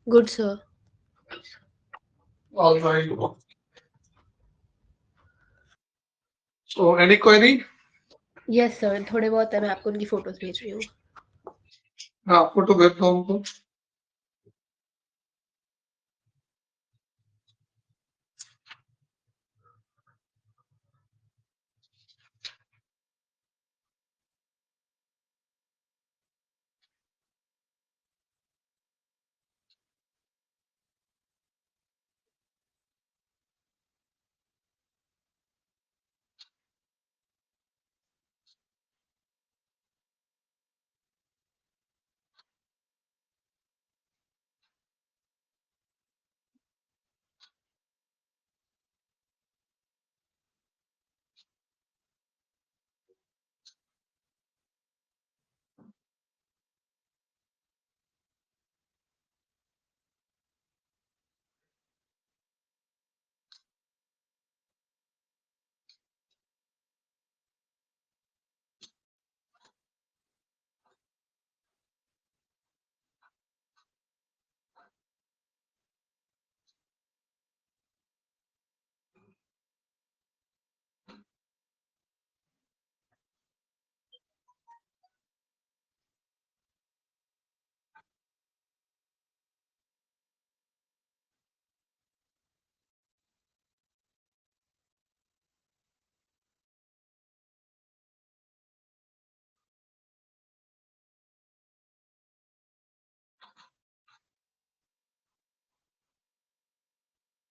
Good, sir. All right. So, any query? Yes, sir. थोड़े बहुत है, मैं आपको उनकी फोटोज भेज रही हूँ. हाँ, फोटो भेज दो हमको.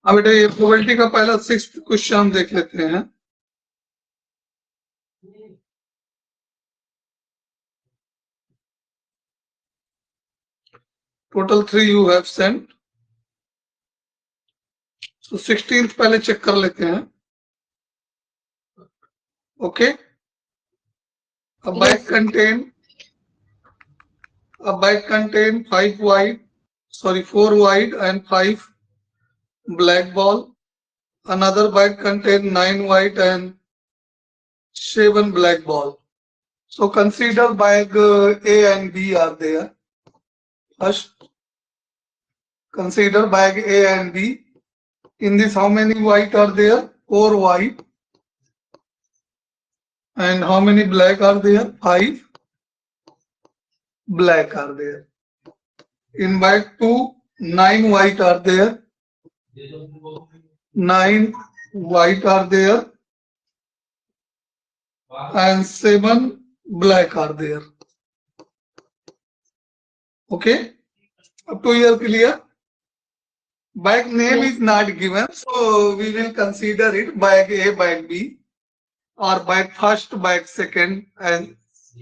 अब बेटा ये प्रोबेबिलिटी का पहला 6th क्वेश्चन हम देख लेते हैं. Total 3 you have sent. तो 16th पहले चेक कर लेते हैं. Okay. A bag Yes, sir. contain 4 white and 5 black ball. Another bag contain 9 white and 7 black ball. So consider bag A and B are there. First, consider bag A and B. In this, how many white are there? 4 white. And how many black are there? 5 black are there. In bag 2, 9 white are there. 9 white are there. And 7 black are there. Okay. Up to here clear. Bag name Yes. is not given, so we will consider it bag A, bag B, or bag first, bag second, and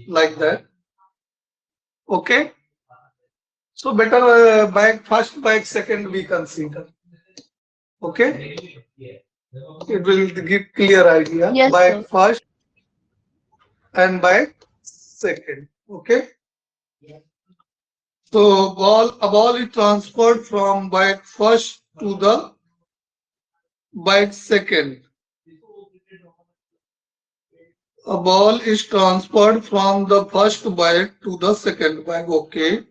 like that. Okay. So better bag first, bag second we consider. Okay. It will give clear idea. Yes, Bag sir. first and bag second. Okay. So a ball is transferred from bag first to the bag second. A ball is transferred from the first bag to the second bag. Okay.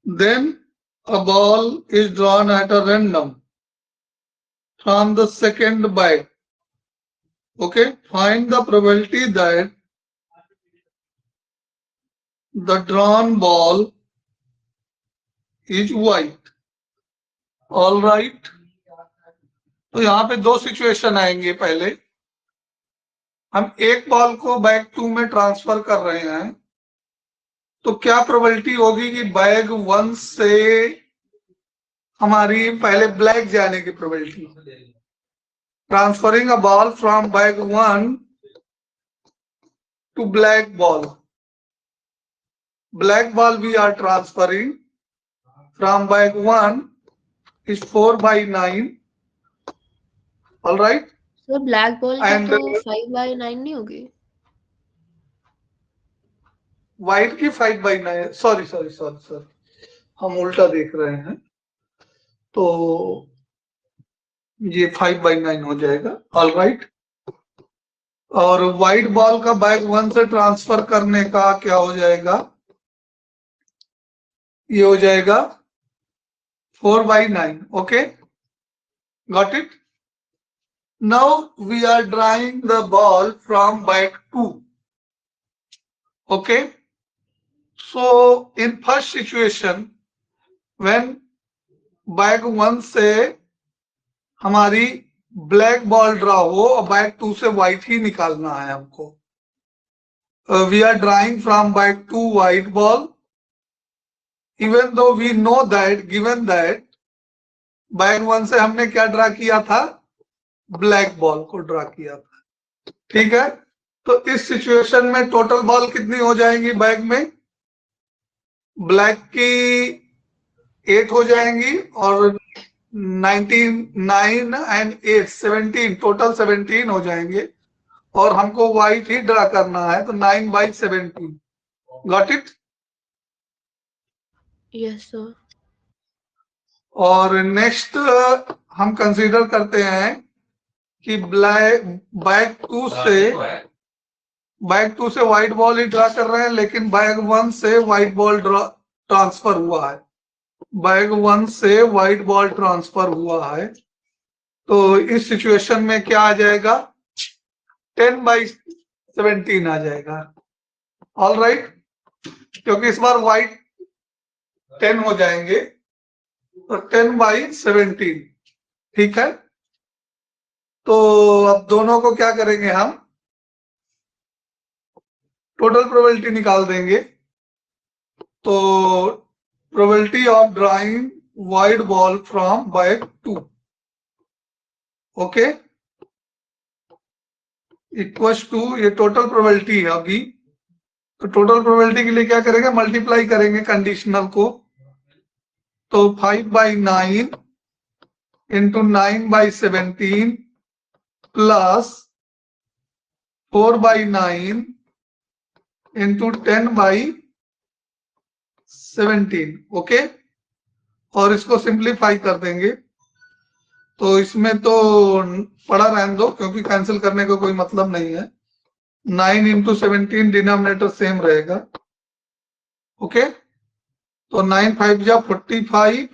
Then a ball is drawn at a random from the second bag. Okay. Find the probability that the drawn ball is white. All right. तो यहाँ पे दो situation आएंगे. पहले हम एक ball को bag 2 में ट्रांसफर कर रहे हैं, तो क्या प्रोबेबिलिटी होगी कि बैग 1 से हमारी पहले ब्लैक जाने की probability. Transferring a ball from bag 1 to black ball. Black ball we are transferring from bag 1 is 4 by 9. All right. Sir black ball की And तो 5/9 नहीं होगी. white की 5 by 9. सॉरी हम उल्टा देख रहे हैं. तो ये 5 by 9 हो जाएगा. All right. और व्हाइट बॉल का बैग 1 से ट्रांसफर करने का क्या हो जाएगा? ये हो जाएगा 4/9. Okay, got it. Now we are drawing the ball from bag 2. Okay, so in first situation when bag 1 से हमारी ब्लैक बॉल ड्रा हो और बैग 2 से व्हाइट ही निकालना है हमको. We are drawing from bag 2 white ball, even though we know that given that bag 1 से हमने क्या ड्रा किया था, ब्लैक बॉल को ड्रा किया था. ठीक है, तो इस सिचुएशन में टोटल बॉल कितनी हो जाएंगी बैग में, ब्लैक की 8 हो जाएंगी और 9 एंड 8 17, टोटल 17 हो जाएंगे और हमको व्हाइट ही ड्रा करना है, तो 9/17. Got it. Yes sir. और नेक्स्ट हम कंसीडर करते हैं कि बैग 2 से व्हाइट बॉल ही ड्रा कर रहे हैं, लेकिन बैग 1 से व्हाइट बॉल ट्रांसफर हुआ है. बैग 1 से व्हाइट बॉल ट्रांसफर हुआ है, तो इस सिचुएशन में क्या आ जाएगा, 10/17 आ जाएगा. ऑल राइट, क्योंकि इस बार व्हाइट 10 हो जाएंगे, तो 10/17. ठीक है, तो अब दोनों को क्या करेंगे, हम टोटल प्रोबेबिलिटी निकाल देंगे. तो probability of drawing white ball from bag 2, okay, equals to, ये टोटल प्रोबेबिलिटी है अभी, तो टोटल प्रोबेबिलिटी के लिए क्या करेंगे, मल्टीप्लाई करेंगे कंडीशनल को. तो 5/9 इंटू 9/17 प्लस 4/9 इंटू 10/17. ओके, और इसको सिंप्लीफाई कर देंगे. तो इसमें तो पड़ा रहने दो, क्योंकि कैंसिल करने का कोई मतलब नहीं है. 9 इंटू 17 डिनोमिनेटर सेम रहेगा. ओके, तो 9 5 जा 45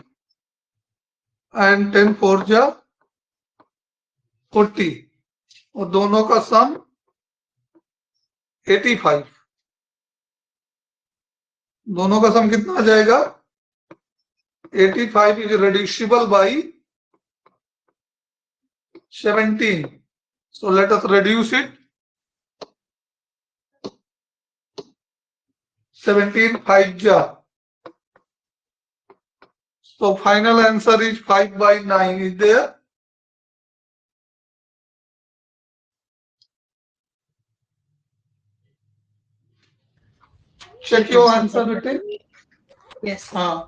एंड 10 4 जा 40, और दोनों का सम 85. दोनों का सम कितना आ जाएगा, 85 is reducible by 17. So let us reduce it. 17 5 ja. So final answer is 5/9 is there. Check your answer बेटे. यस. हाँ,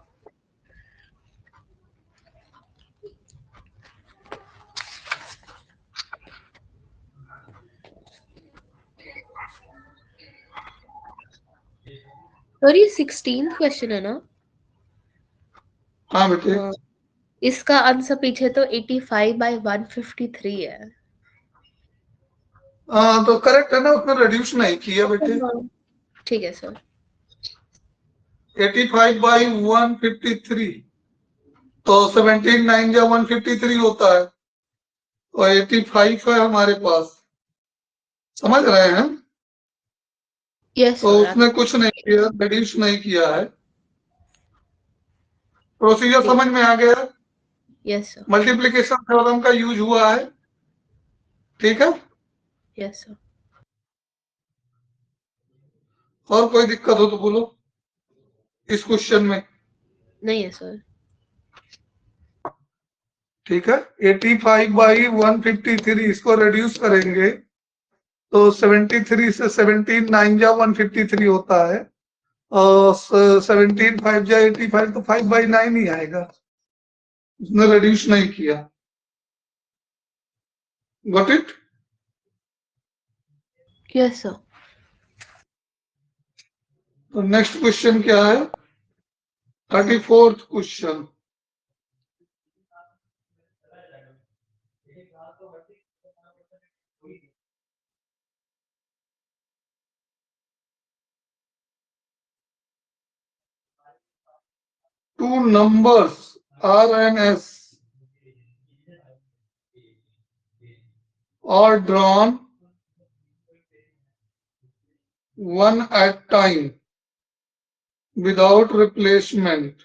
सर ये 16th क्वेश्चन है ना. हाँ बेटे. इसका आंसर पीछे तो 85/153 है. हाँ, तो करेक्ट है ना, उसमें रिड्यूस नहीं किया बेटे. ठीक है सर. 85/153, तो 17 9 या 153 होता है, और 85 है हमारे पास. समझ रहे हैं. यस तो सर. उसने कुछ नहीं किया, रिड्यूस नहीं किया है. प्रोसीजर समझ में आ गया. Yes sir. मल्टीप्लिकेशन थ्योरम का यूज हुआ है. ठीक है, यस सर. और कोई दिक्कत हो तो बोलो इस क्वेश्चन में. नहीं है सर. ठीक है, 85/153 इसको रिड्यूस करेंगे तो 73 से 17 9 जा 153 होता है, और 17 5 जा 85, तो 5/9 ही आएगा. उसने रिड्यूस नहीं किया. Got it. Yes sir. तो नेक्स्ट क्वेश्चन क्या है, 34th question. Two numbers R and S are drawn one at time without replacement,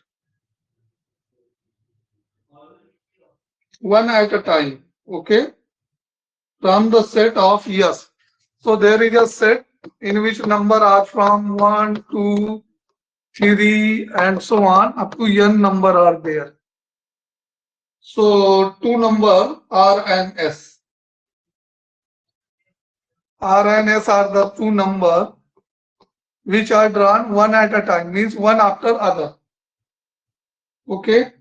one at a time, okay, from the set of yes. So there is a set in which number are from 1, 2, 3 and so on up to n number are there. So two number R and S. R and S are the two number which are drawn one at a time, means one after other. Okay.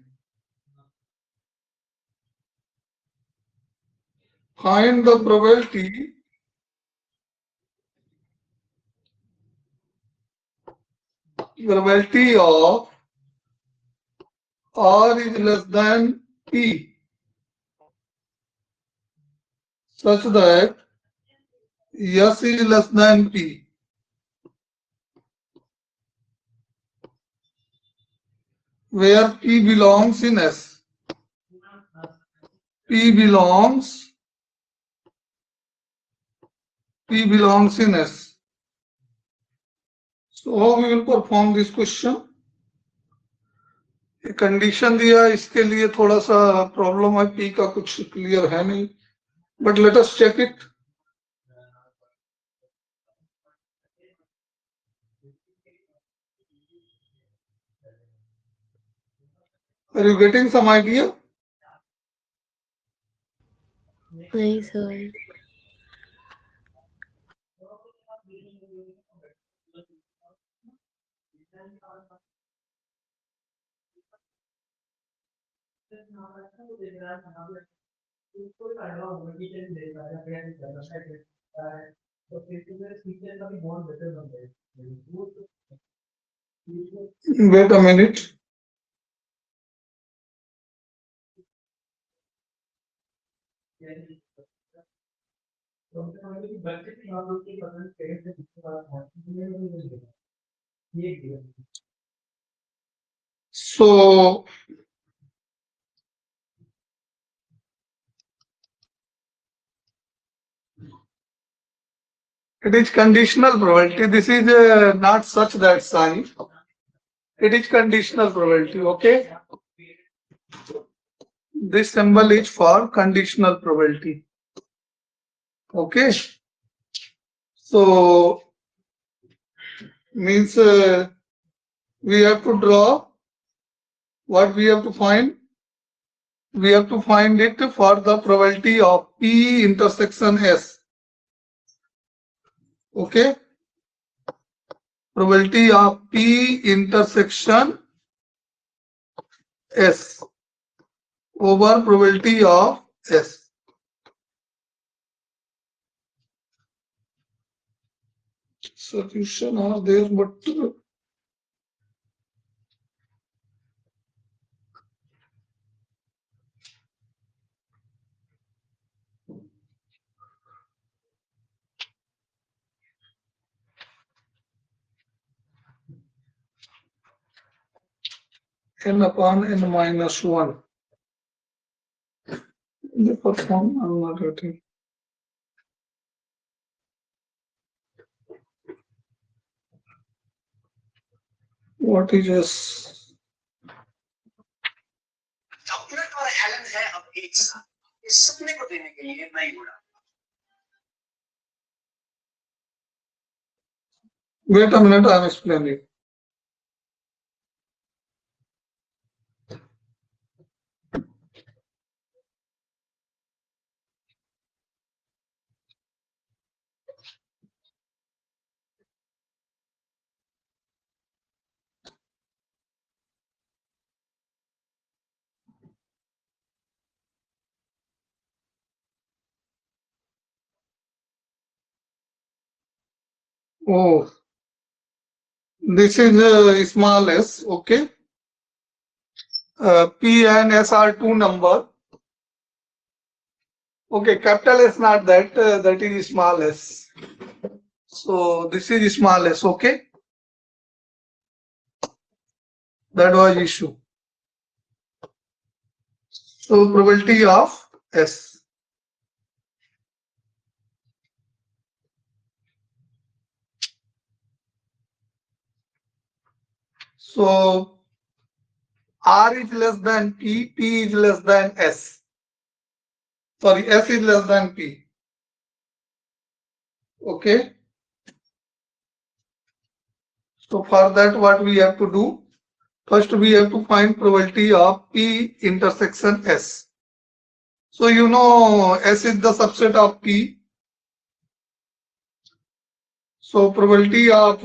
Find the probability of R is less than P such that S is less than P. Where P belongs in S. P belongs in S. So how we will perform this question? Condition दिया इसके लिए थोड़ा सा problem है, P का कुछ clear है नहीं, but let us check it. Are you getting some idea? नहीं sir. Wait a minute. So it is conditional probability. This is not such that sign. It is conditional probability. Okay. This symbol is for conditional probability. Okay. So means we have to draw. What we have to find? We have to find it for the probability of P intersection S. Okay. Probability of P intersection S over probability of S. Solution are there, but n upon n minus 1. The first one I'm not writing. What is S? Chocolate और Helen है अब एक साथ, इस सपने को देने के लिए मैं ही उड़ा. Wait a minute, I'm explaining. Oh, this is small s, okay. P and S are two number. Okay, capital S not that, that is small s. So this is small s, okay. That was issue. So probability of S. So R is less than P, P is less than S. Sorry, S is less than P. Okay. So for that, what we have to do? First, we have to find probability of P intersection S. So you know S is the subset of P. So probability of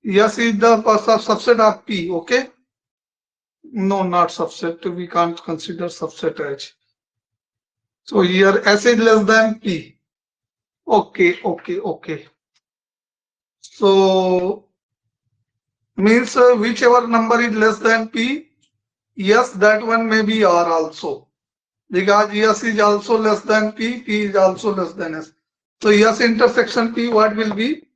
S is the subset of P. Okay. No, not subset. We can't consider subset as. So here S is less than P. Okay. So means whichever number is less than P, yes, that one may be R also. Because S is also less than P, P is also less than S. So S intersection P, what will be?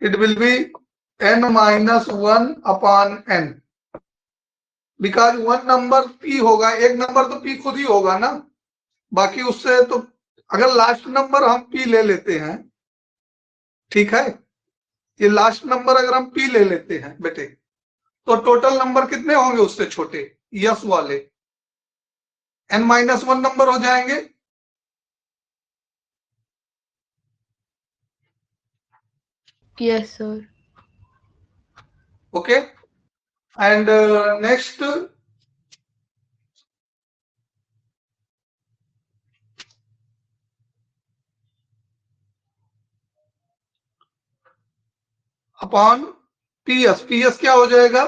It will be N minus 1 upon N. Because one number P होगा, एक number तो P खुद ही होगा ना, बाकी उससे तो अगर लास्ट नंबर हम P ले लेते हैं, ठीक है, ये लास्ट नंबर अगर हम P ले लेते हैं बेटे, तो टोटल नंबर कितने होंगे उससे छोटे, यस वाले N माइनस 1 नंबर हो जाएंगे. Yes, sir. Okay. And next, upon PS. PS क्या हो जाएगा?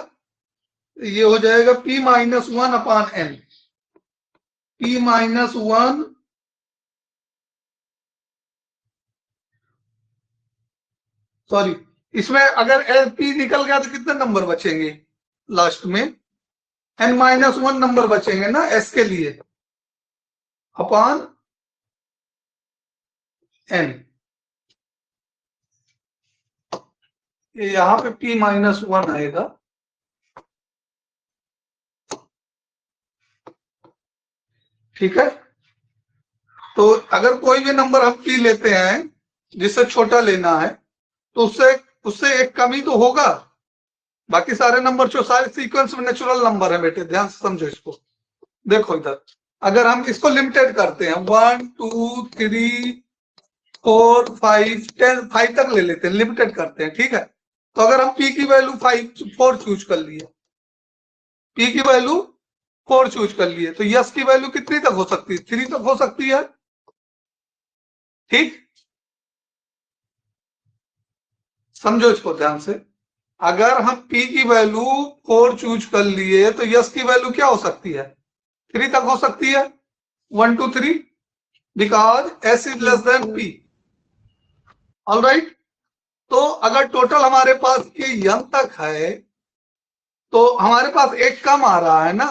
ये हो जाएगा P minus 1 upon N. P minus 1 sorry, इसमें अगर P निकल गया तो कितने नंबर बचेंगे लास्ट में? N माइनस 1 नंबर बचेंगे ना S के लिए, अपॉन N. यहां पे P माइनस 1 आएगा. ठीक है. तो अगर कोई भी नंबर हम P लेते हैं जिससे छोटा लेना है, तो उससे एक कमी तो होगा. बाकी सारे नंबर जो सारे सीक्वेंस में नेचुरल नंबर है बेटे, ध्यान से समझो इसको. देखो इधर, अगर हम इसको लिमिटेड करते हैं 1 2 3 4 5 10 5 तक ले लेते हैं, लिमिटेड करते हैं. ठीक है. तो अगर हम P की वैल्यू 4 चूज कर लिए, P की वैल्यू 4 चूज कर लिए, तो यस की वैल्यू कितनी तक हो सकती है? 3 तक हो सकती है. ठीक, समझो इसको ध्यान से. अगर हम P की वैल्यू 4 चूज कर लिए, तो यस की वैल्यू क्या हो सकती है? 3 तक हो सकती है. 1 2 3, because S is less than P. All right. तो अगर टोटल हमारे पास ये n तक है, तो हमारे पास एक कम आ रहा है ना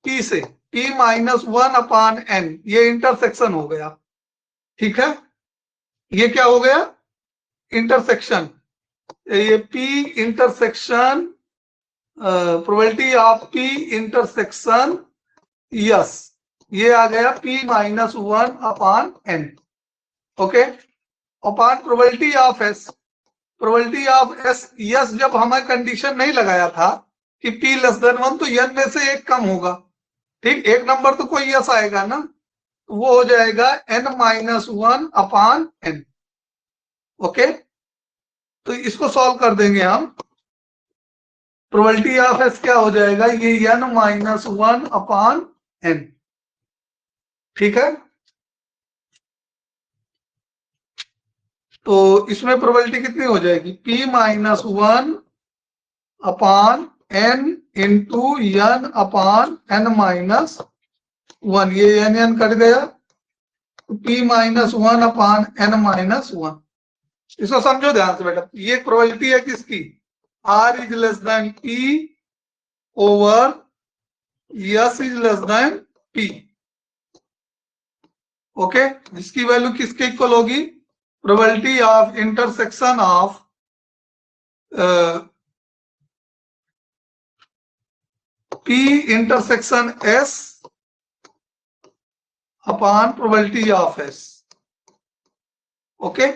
P से, P माइनस 1 अपॉन N. ये इंटरसेक्शन हो गया. ठीक है, ये क्या हो गया? इंटरसेक्शन. ये P intersection, probability of P intersection yes, ये आ गया P minus 1 upon N. Okay. Upon probability of S. Probability of S yes, जब हमें कंडीशन नहीं लगाया था कि P लेस देन 1, तो N में से एक कम होगा. ठीक, एक नंबर तो कोई यस आएगा ना, वो हो जाएगा N minus 1 upon N. Okay. तो इसको सॉल्व कर देंगे हम. प्रोबेबिलिटी ऑफ S क्या हो जाएगा? ये N माइनस 1 अपॉन N. ठीक है. तो इसमें प्रोबेबिलिटी कितनी हो जाएगी? P minus 1 upon N into N upon N minus 1. ये N कट गया, तो P minus 1 upon N minus 1. इसको समझो ध्यान से बेटा. ये प्रोबेबिलिटी है किसकी? R is less than P over S is less than P. Okay. जिसकी वैल्यू किसके इक्वल होगी? Probability of intersection of P intersection S upon probability of S. Okay,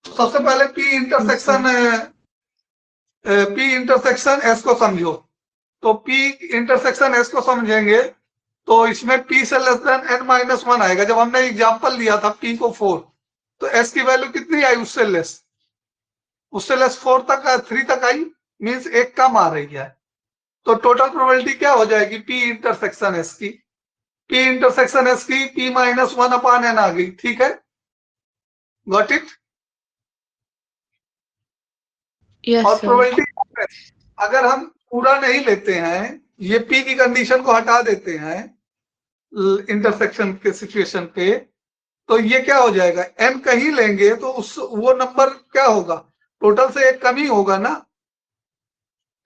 सबसे पहले P इंटरसेक्शन S को समझो। तो P इंटरसेक्शन S को समझेंगे तो इसमें P से लेस देन n-1 आएगा। जब हमने एग्जांपल लिया था P को 4, तो S की वैल्यू कितनी आई? उससे लेस 4 तक 3 तक आई, मींस एक कम आ रही है। तो टोटल प्रोबेबिलिटी क्या हो जाएगी? P इंटरसेक्शन S की, P इंटरसेक्शन S की P-1 अपान n आ गई। ठीक है, गॉट इट? यस और सर। प्रोबेबिलिटी अगर हम पूरा नहीं लेते हैं, ये P की कंडीशन को हटा देते हैं इंटरसेक्शन के सिचुएशन पे, तो ये क्या हो जाएगा? n कहीं लेंगे तो वो नंबर क्या होगा? टोटल से एक कम ही होगा ना।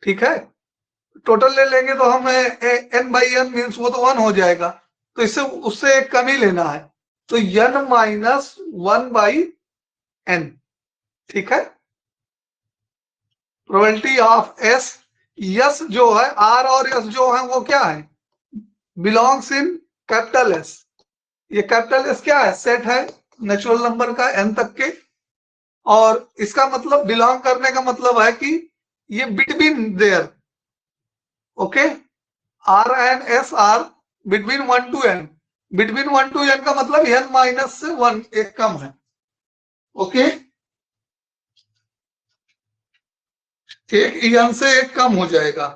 ठीक है, टोटल ले लेंगे तो हम n/n मीन्स वो तो 1 हो जाएगा, तो इससे उससे एक कम ही लेना है, तो n-1/n। ठीक है, प्रोबेबिलिटी ऑफ S, यस जो है, R और S जो है वो क्या है? Belongs in capital S। ये कैपिटल S क्या है? सेट है नेचुरल नंबर का n तक के, और इसका मतलब बिलोंग करने का मतलब है कि ये between there. Okay, R and S are between 1 to n। Between 1 to n का मतलब n-1 एक कम है। ओके, एक n से एक कम हो जाएगा।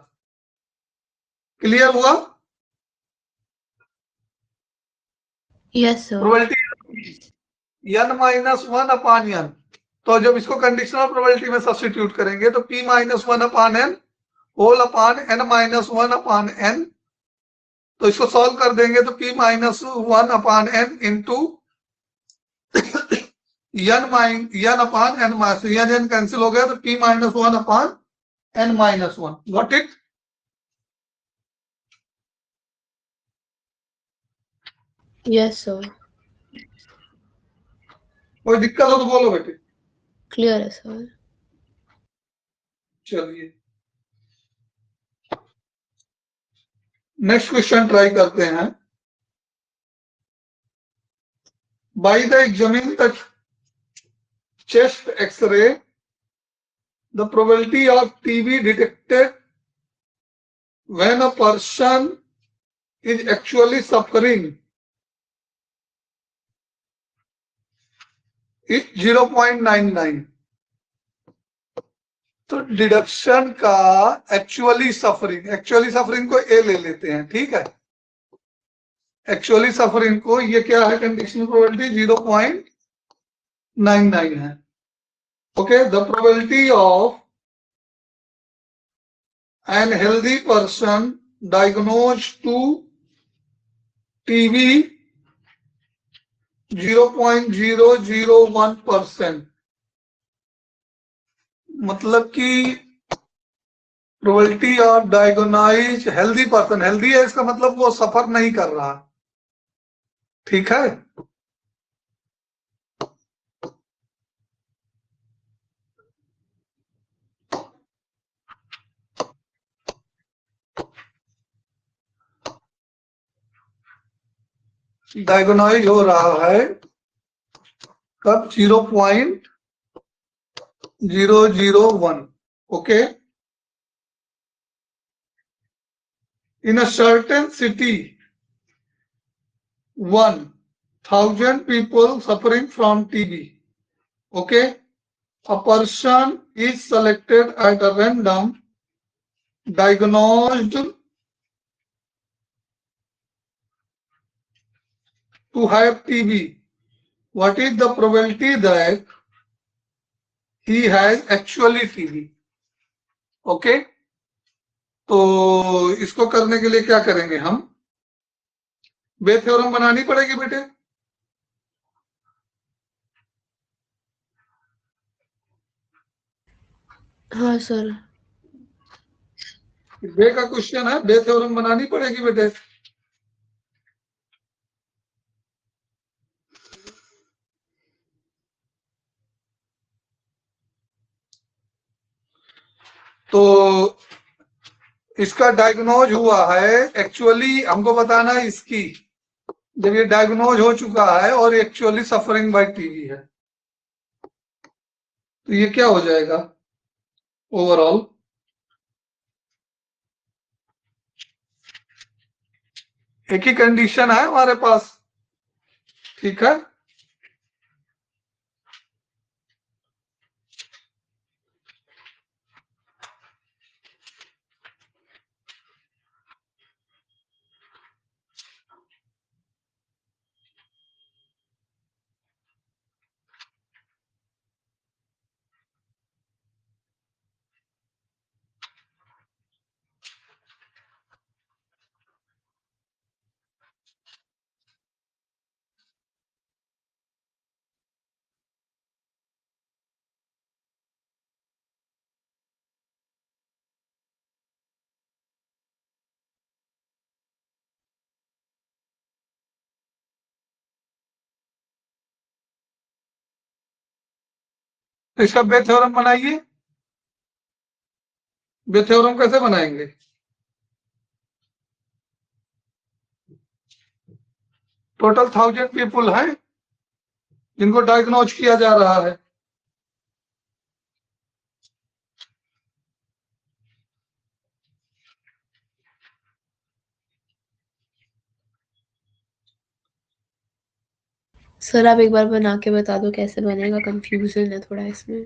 क्लियर हुआ? Yes sir. प्रोबेबिलिटी n-1 अपान n। तो जब इसको कंडीशनल प्रोबेबिलिटी में सब्स्टिट्यूट करेंगे तो P-1 अपान n होल अपान n-1 अपान n। तो इसको सॉल्व कर देंगे तो P-1 अपान n इंटू n अपान n माइनस n कैंसिल हो गया, तो P-1 upon n-1। Got it? Yes sir. कोई दिक्कत हो तो बोलो बेटे। क्लियर है सर। चलिए नेक्स्ट क्वेश्चन ट्राई करते हैं। By the examine the chest x-ray, the probability of TB detected when a person is actually suffering is 0.99। तो डिडक्शन का एक्चुअली सफरिंग को ए ले लेते हैं। ठीक है, एक्चुअली सफरिंग को, ये क्या है? कंडीशनल प्रोबेबिलिटी 0.99 है। Okay, the probability of an healthy person diagnose to TB 0.001%। मतलब कि probability of diagnose healthy person, healthy है इसका मतलब वो सफर नहीं कर रहा। ठीक है, डायगोनाइज हो रहा है कब? 0.001। Okay, in a certain city 1,000 people suffering from TB, okay, a person is selected at a random, diagnosed to have TB. What is the probability that he has actually TB? Okay, तो इसको करने के लिए क्या करेंगे हम? बे theorem बनानी पड़ेगी बेटे। हाँ सर। बे का क्वेश्चन है, बे थ्योरम बनानी पड़ेगी बेटे। तो इसका डायग्नोज हुआ है, एक्चुअली हमको बताना है इसकी, जब ये डायग्नोज हो चुका है और एक्चुअली सफरिंग बाय टीबी है, तो ये क्या हो जाएगा ओवरऑल? एक ही कंडीशन है हमारे पास, ठीक है। तो इसका बे थ्योरम बनाइए। बे थ्योरम कैसे बनाएंगे? टोटल 1000 पीपुल हैं जिनको डायग्नोज किया जा रहा है। सर आप एक बार बना के बता दो कैसे बनेगा, कंफ्यूजन है थोड़ा इसमें।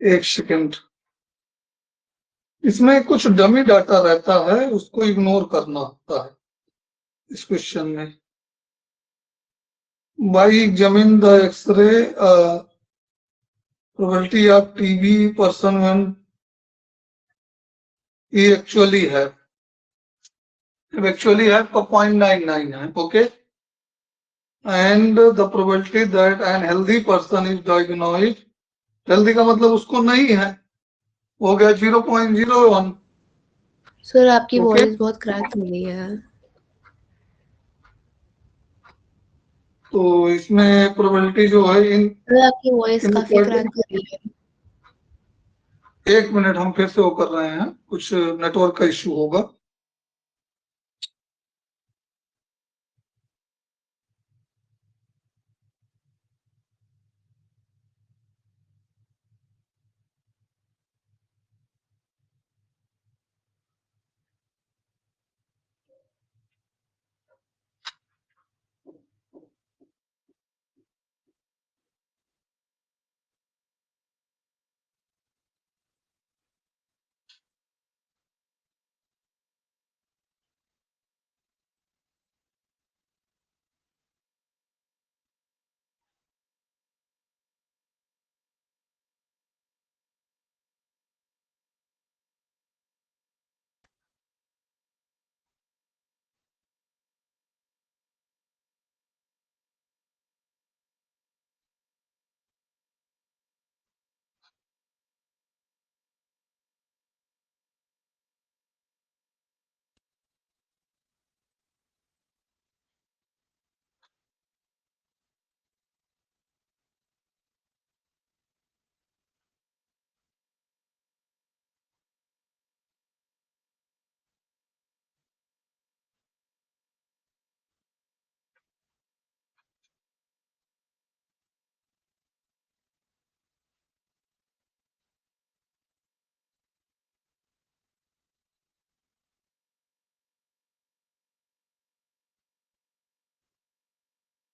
एक सेकंड, इसमें कुछ डमी डाटा रहता है, उसको इग्नोर करना होता है इस क्वेश्चन में। By examine the x-ray probability of TB person one, ये एक्चुअली है 0.99 है, okay. And the probability that an healthy person is diagnosed, healthy का मतलब उसको नहीं है, हो गया 0.01। सर आपकी ओके, वॉइस बहुत क्रैक हो रही है। तो इसमें प्रोबेबिलिटी जो है इन सर आपकी वॉइस इन काफी क्रैक हो रही है। एक मिनट, हम फिर से वो कर रहे हैं, कुछ नेटवर्क का इश्यू होगा।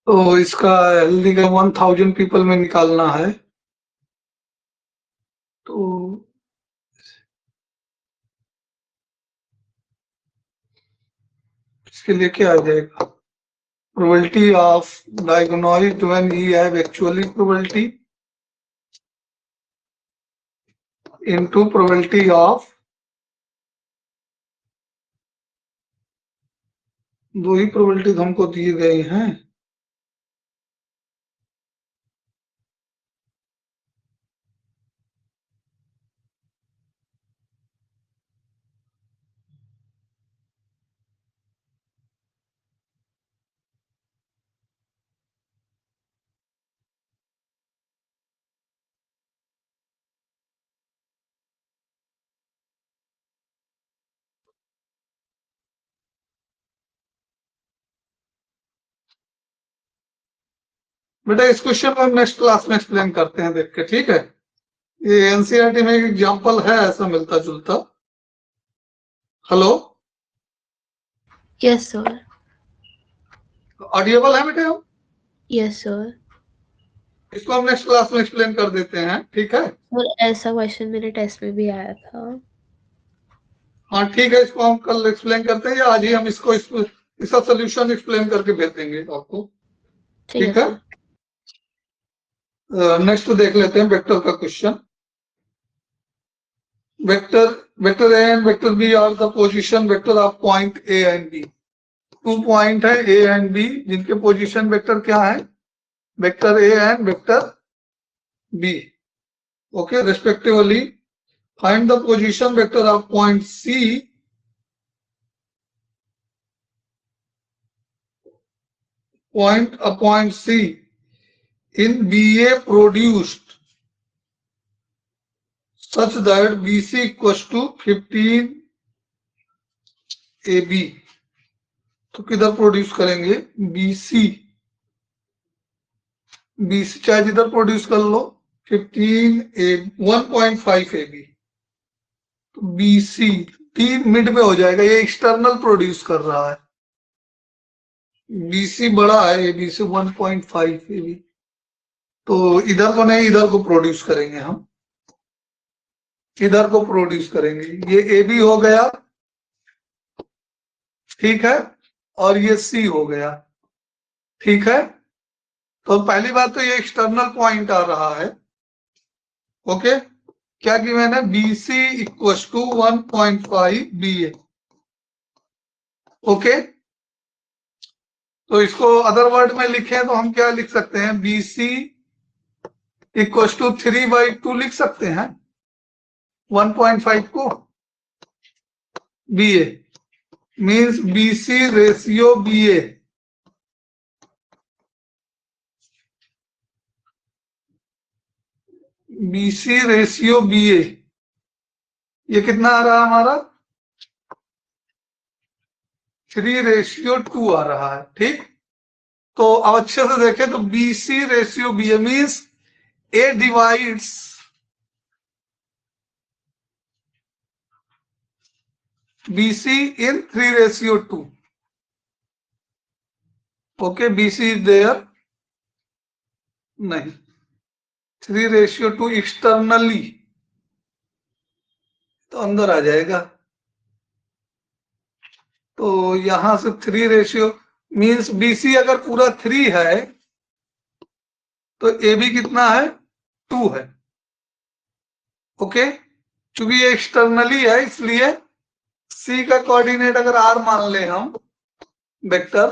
तो इसका हेल्दी का 1000 पीपल में निकालना है, तो इसके लिए क्या आ जाएगा? Probability of diagnosed when he have actually probability into probability of दो ही प्रोबेबिलिटीज हमको दिए गए हैं। बेटा इस क्वेश्चन को हम नेक्स्ट क्लास में एक्सप्लेन करते हैं देख के, ठीक है। ये एनसीईआरटी में एक एग्जांपल है ऐसा मिलता जुलता। Hello, yes sir. ऑडिएबल है बेटे हम? Yes sir. इसको हम नेक्स्ट क्लास में एक्सप्लेन कर देते हैं, ठीक है। और ऐसा क्वेश्चन मेरे टेस्ट में भी आया था। हाँ ठीक है, इसको हम कल एक्सप्लेन करते हैं या आज ही हम इसका सोल्यूशन एक्सप्लेन करके भेज देंगे आपको, ठीक है ठीक है। सर। नेक्स्ट देख लेते हैं वेक्टर का question. Vector A and vector B are the position vector of point A and B. 2 point है ए एंड बी जिनके पोजीशन वेक्टर क्या है, vector A and vector B, okay respectively. Find the position vector of point C point C in BA produced such that BC equals to 15 AB। तो किधर produce करेंगे, BC चाहे जिधर produce कर लो, 1.5 AB। तो BC 3 mid में हो जाएगा, ये एक्सटर्नल प्रोड्यूस कर रहा है। BC बड़ा है AB से 1.5 AB, तो इधर को नहीं इधर को प्रोड्यूस करेंगे हम, इधर को प्रोड्यूस करेंगे। ये ए बी हो गया, ठीक है, और ये सी हो गया, ठीक है। तो पहली बात तो ये एक्सटर्नल पॉइंट आ रहा है, ओके। क्या कि मैंने B C equal to 1.5 B A, okay. तो इसको अदर वर्ड में लिखें तो हम क्या लिख सकते हैं, बी सी इक्व टू 3/2 लिख सकते हैं 1.5 को। B A means B C ratio B A, BC ratio BA, ये कितना आ रहा है हमारा, 3:2 आ रहा है, ठीक। तो अब अच्छे से देखें तो BC ratio BA means A divides BC in 3:2, okay. BC is there नहीं, 3:2 एक्सटर्नली तो अंदर आ जाएगा। तो यहां से 3 मीन्स BC अगर पूरा 3 है तो AB कितना है, 2 है, ओके। क्योंकि ये एक्सटर्नली है इसलिए C का कोऑर्डिनेट अगर R मान ले हम वेक्टर,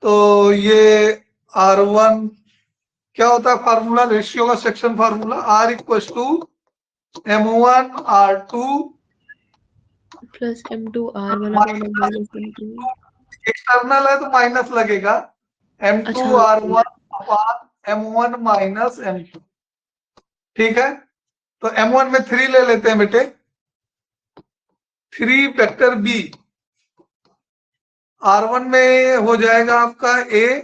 तो ये R1 क्या होता है फार्मूला, रेशियो का section formula, R equal to M1 R2 plus M2 R1 upon M2। External है तो माइनस लगेगा, M2 अच्छा R1 upon M1 minus M2, ठीक है। तो M1 में 3 ले लेते हैं बेटे, 3 वेक्टर B, R1 में हो जाएगा आपका A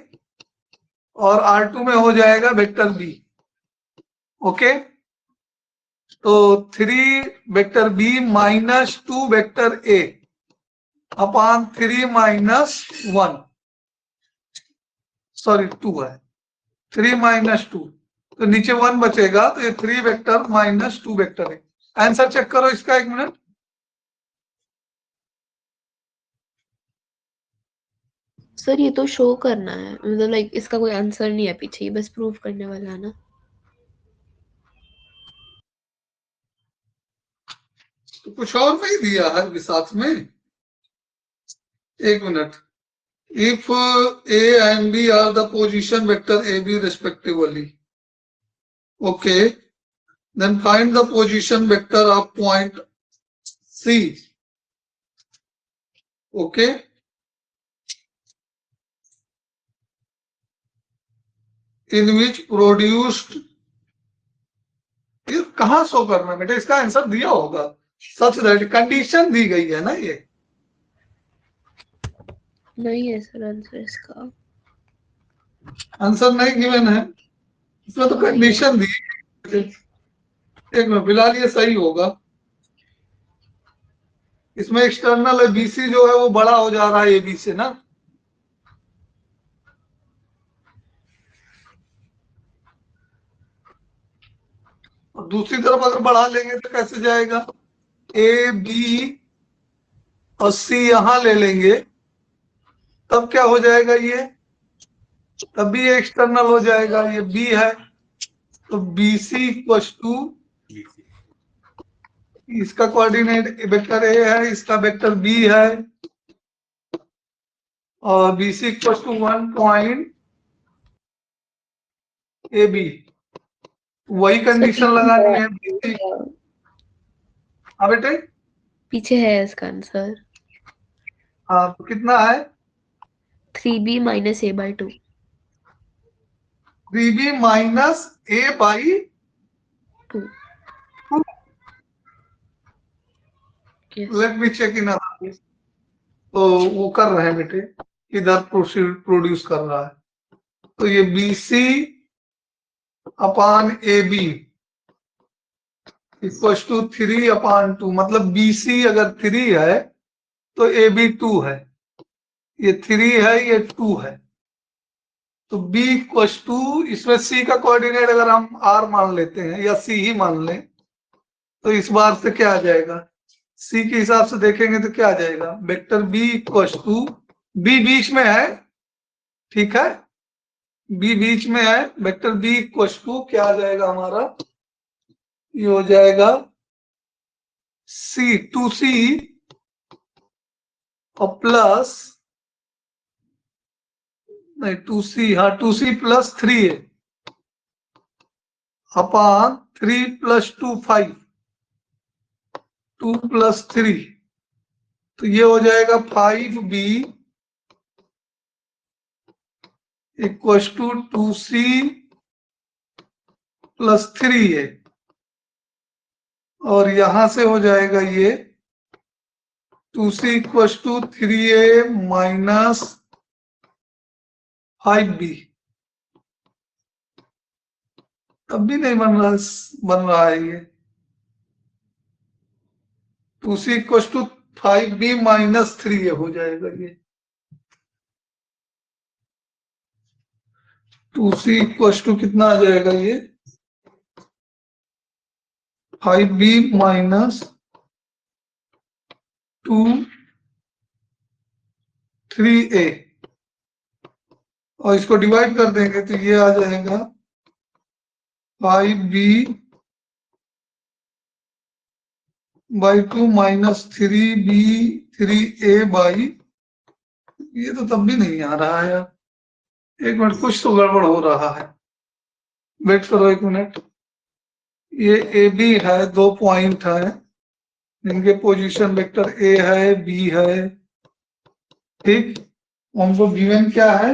और R2 में हो जाएगा वेक्टर B, ओके। तो 3 vector B minus 2 vector A upon 3 minus 1, sorry 2 है, 3 माइनस 2, तो नीचे 1 बचेगा, तो ये 3 वेक्टर माइनस 2 वेक्टर है। आंसर चेक करो इसका, एक मिनट। सर ये तो शो करना है, मतलब लाइक इसका कोई आंसर नहीं है पीछे, बस प्रूव करने वाला है ना। तो कुछ और नहीं दिया है साथ में, एक minute. If A and B are the position vector AB respectively, okay, then find the position vector of point C. Okay. In which produced, ये कहाँ शो करना है बेटा, इसका आंसर दिया होगा. सच दैट कंडीशन दी गई है ना, ये नहीं है सर आंसर इसका. आंसर नहीं गिवन है, इसमें तो कंडीशन दी है. एक मिनट, फिलहाल ये सही होगा. इसमें एक्सटर्नल है, बीसी जो है वो बड़ा हो जा रहा है एबी से ना. और दूसरी तरफ अगर बढ़ा लेंगे तो कैसे जाएगा, ए बी और सी यहां ले लेंगे, तब क्या हो जाएगा, ये तब भी ये एक्सटर्नल हो जाएगा. ये बी है तो बी सी इक्वल टू, इसका कोऑर्डिनेट वेक्टर ए है, इसका वेक्टर बी है, और B C equal to 1 point A B. वही कंडीशन लगानी है बीसी. हाँ बेटे, पीछे है इसका आंसर. हाँ तो कितना है, 3b minus a by 2. 3b minus A by 2. 2. Yes. Let me check in. तो वो कर रहे हैं बेटे, इधर प्रोड्यूस कर रहा है. तो ये B C upon A B equal to 3/2. मतलब बी सी अगर 3 है तो ए बी 2 है. ये 3 है, ये 2 है. तो b इक्वल टू, इसमें c का कोऑर्डिनेट अगर हम r मान लेते हैं या c ही मान लें, तो इस बार से क्या आ जाएगा, c के हिसाब से देखेंगे तो क्या आ जाएगा, vector b equal to, b बीच में है, ठीक है, b बीच में है, वेक्टर b इक्वल टू क्या आ जाएगा हमारा, ये हो जाएगा c 2c और प्लस, नहीं 2c, हाँ 2c प्लस 3a अपान 3 प्लस 2 5, 2 प्लस 3, तो ये हो जाएगा 5b equal to 2c plus 3a, और यहां से हो जाएगा ये 2c equal to 3a minus 5b. तब भी नहीं बन रहा है ये. 2c equal to 5b minus 3a हो जाएगा ये. 2c इक्वल टू कितना आ जाएगा ये, 5b माइनस 2 3a, और इसको डिवाइड कर देंगे तो ये आ जाएगा 5b by 2 minus 3b 3a by, ये तो तब भी नहीं आ रहा है यार. एक मिनट, कुछ तो गड़बड़ हो रहा है, वेट करो एक मिनट. ये ए बी है, 2 पॉइंट है, इनके पोजीशन वेक्टर ए है बी है, ठीक. उनको गिवन क्या है,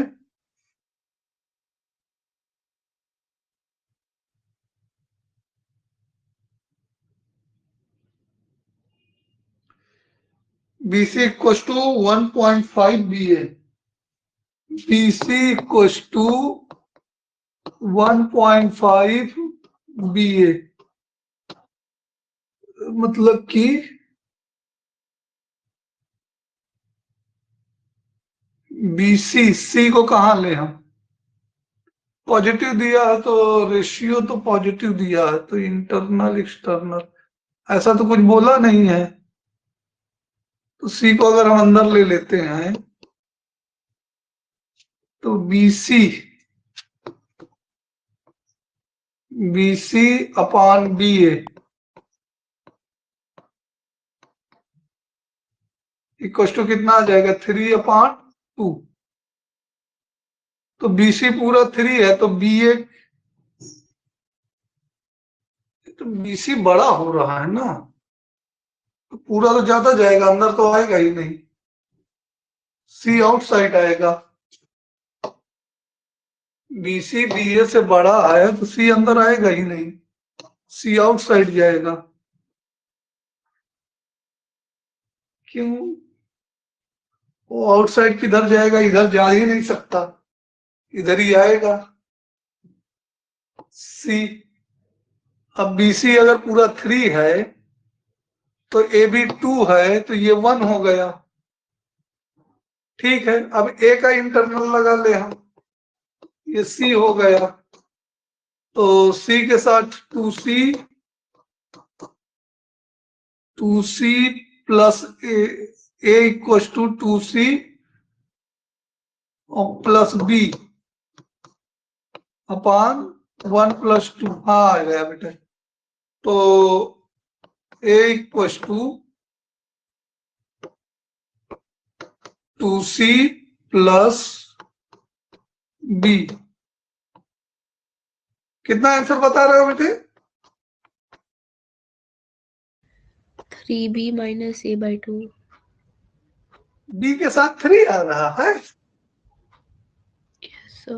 B C equal to 1.5 B A, B C equal to 1.5 B A, मतलब कि बी सी को कहाँ ले हम, पॉजिटिव दिया है तो रेशियो तो पॉजिटिव दिया है, तो इंटरनल एक्सटर्नल ऐसा तो कुछ बोला नहीं है. तो सी को अगर हम अंदर ले लेते हैं तो B C upon B A, equal to कितना आ जाएगा 3/2। तो BC पूरा 3 है तो BA, तो BC बड़ा हो रहा है ना, तो पूरा तो ज्यादा जाएगा, अंदर तो आएगा ही नहीं, C आउटसाइड आएगा। BC BA से बड़ा है तो C अंदर आएगा ही नहीं, C आउटसाइड जाएगा। क्यों? वो आउटसाइड किधर जाएगा, इधर जा ही नहीं सकता, इधर ही आएगा C। अब BC अगर पूरा 3 है तो AB 2 है तो ये 1 हो गया। ठीक है, अब A का इंटरवल लगा ले हम, ये C हो गया, तो C के साथ 2C plus A equal to 2C और प्लस B अपान 1 + 2। हाँ आ गया बेटा। तो A equal to 2C plus B। कितना आंसर बता रहे हो बेटे? 3B - A/2। B के साथ 3 आ रहा है। Yes sir.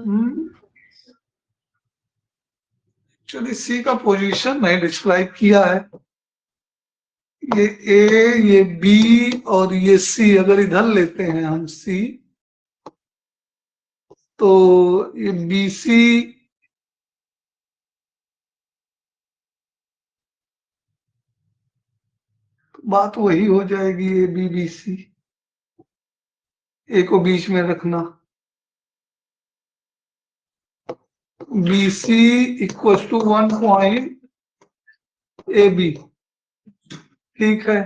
एक्चुअली C का पोजीशन नहीं डिस्क्राइब किया है। ये A, ये B और ये C, अगर इधर लेते हैं हम C, तो ये BC बात वही हो जाएगी, AB BC, A को बीच में रखना, BC equal to 1 point AB। ठीक है,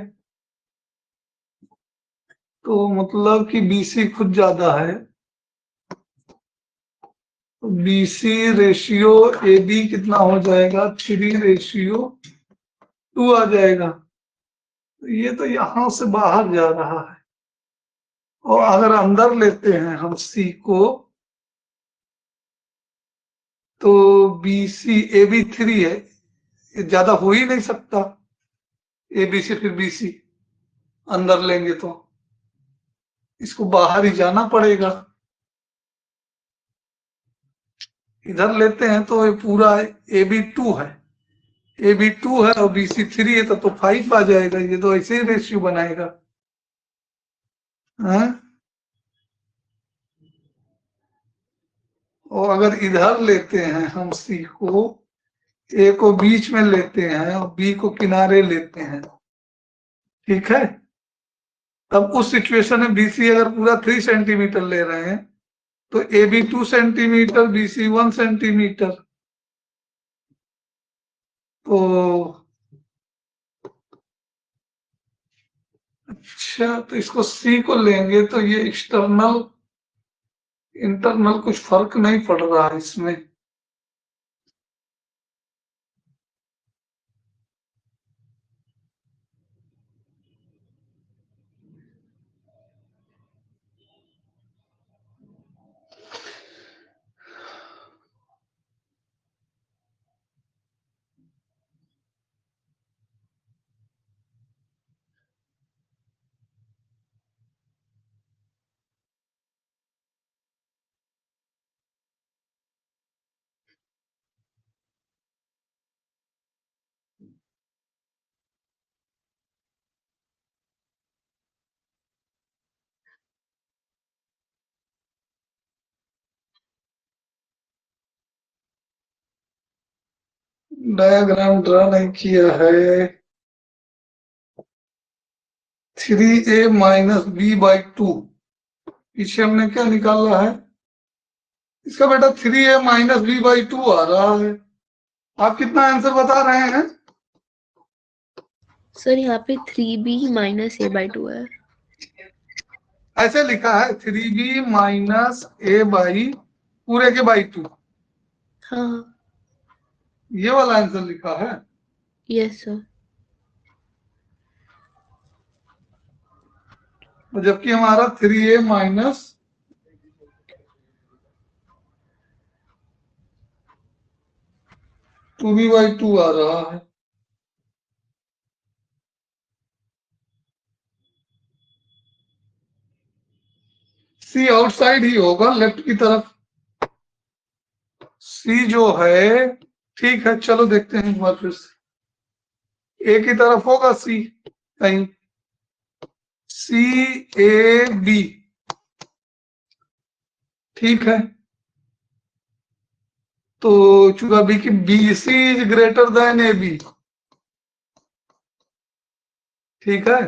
तो मतलब कि BC खुद ज्यादा है, तो BC रेशियो AB कितना हो जाएगा, 3:2 आ जाएगा। तो ये तो यहां से बाहर जा रहा है, और अगर अंदर लेते हैं हम C को, तो BC AB 3 है, ये ज्यादा हो ही नहीं सकता, AB से फिर BC अंदर लेंगे तो इसको बाहर ही जाना पड़ेगा। इधर लेते हैं तो ये पूरा AB 2 है, AB 2 है और BC 3 है, तो 5 आ जाएगा, ये तो ऐसे ही रेशियो बनाएगा। हाँ? और अगर इधर लेते हैं हम C को, A को बीच में लेते हैं और B को किनारे लेते हैं, ठीक है, तब उस सिचुएशन में BC अगर पूरा 3 सेंटीमीटर ले रहे हैं तो AB 2 सेंटीमीटर, BC 1 सेंटीमीटर, तो अच्छा, तो इसको C को लेंगे तो ये एक्सटर्नल इंटरनल कुछ फर्क नहीं पड़ रहा है इसमें। डायग्राम ड्रा नहीं किया है। 3A - B/2, पीछे हमने क्या निकाला है इसका बेटा, 3A - B/2 आ रहा है। आप कितना आंसर बता रहे हैं? सर यहाँ पे 3B - A/2 है। ऐसे लिखा है 3B - A पूरे के बाई 2, हाँ ये वाला आंसर लिखा है। Yes sir. जबकि हमारा 3a माइनस 2b/2 आ रहा है। सी आउटसाइड ही होगा लेफ्ट की तरफ। सी जो है, ठीक है चलो देखते हैं एक बार फिर से। ए की तरफ होगा सी कहीं, सी ए बी, ठीक है। तो चूंकि बी की B C is greater than A B, ठीक है,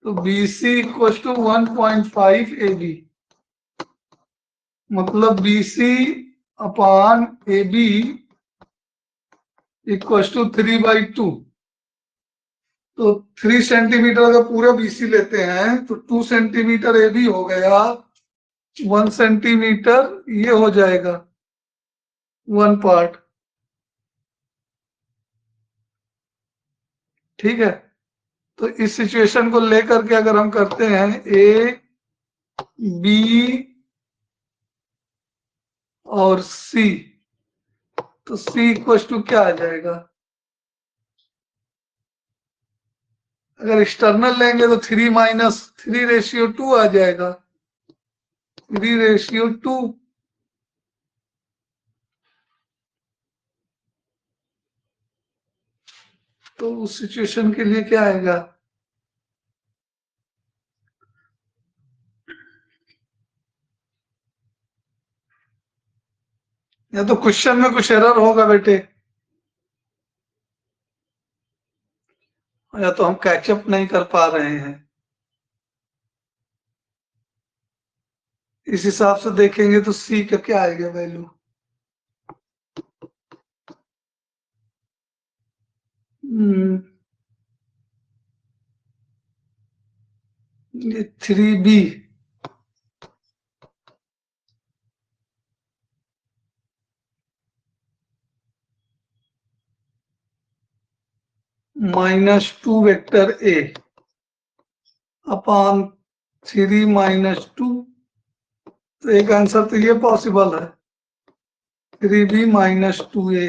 तो B C equal to 1.5 A B, मतलब B C upon A B equal to 3/2। तो 3 सेंटीमीटर का पूरा बीसी लेते हैं तो 2 सेंटीमीटर ए बी हो गया, 1 सेंटीमीटर ये हो जाएगा 1 पार्ट, ठीक है। तो इस सिचुएशन को लेकर के अगर हम करते हैं ए बी और सी, तो सी इक्वल टू क्या आ जाएगा? अगर एक्सटर्नल लेंगे तो 3-3/2 आ जाएगा, 3/2। तो उस सिचुएशन के लिए क्या आएगा? या तो क्वेश्चन में कुछ एरर होगा बेटे, या तो हम कैचअप नहीं कर पा रहे हैं। इस हिसाब से देखेंगे तो सी का क्या आएगा वैल्यू? ये 3b -2 वेक्टर ए अपॉन 3-2। तो एक आंसर तो ये पॉसिबल है, 3b - 2a।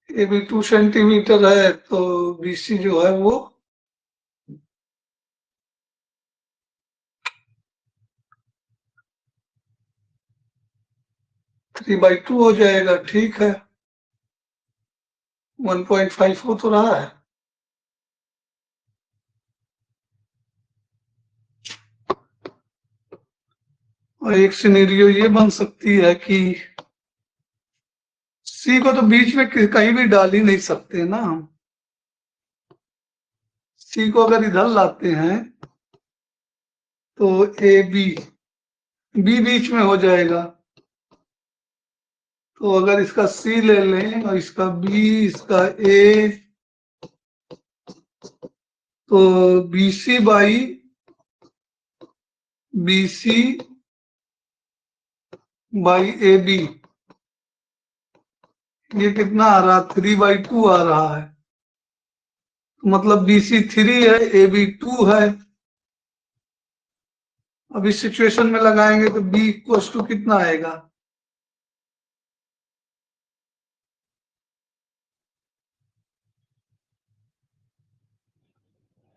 ए भी 2 सेंटीमीटर है, तो बीसी जो है वो 3/2 हो जाएगा, ठीक है। 1.5 हो तो रहा है। और एक सिनेरियो ये बन सकती है कि सी को तो बीच में कहीं भी डाल ही नहीं सकते ना हम। सी को अगर इधर लाते हैं तो ए बी, बी बीच में हो जाएगा। तो अगर इसका सी ले लें और इसका बी, इसका ए, तो BC by BC by AB, ये कितना आ रहा? 3/2 आ रहा है। मतलब BC 3 है, AB 2 है। अब इस सिचुएशन में लगाएंगे तो B इक्वल टू कितना आएगा?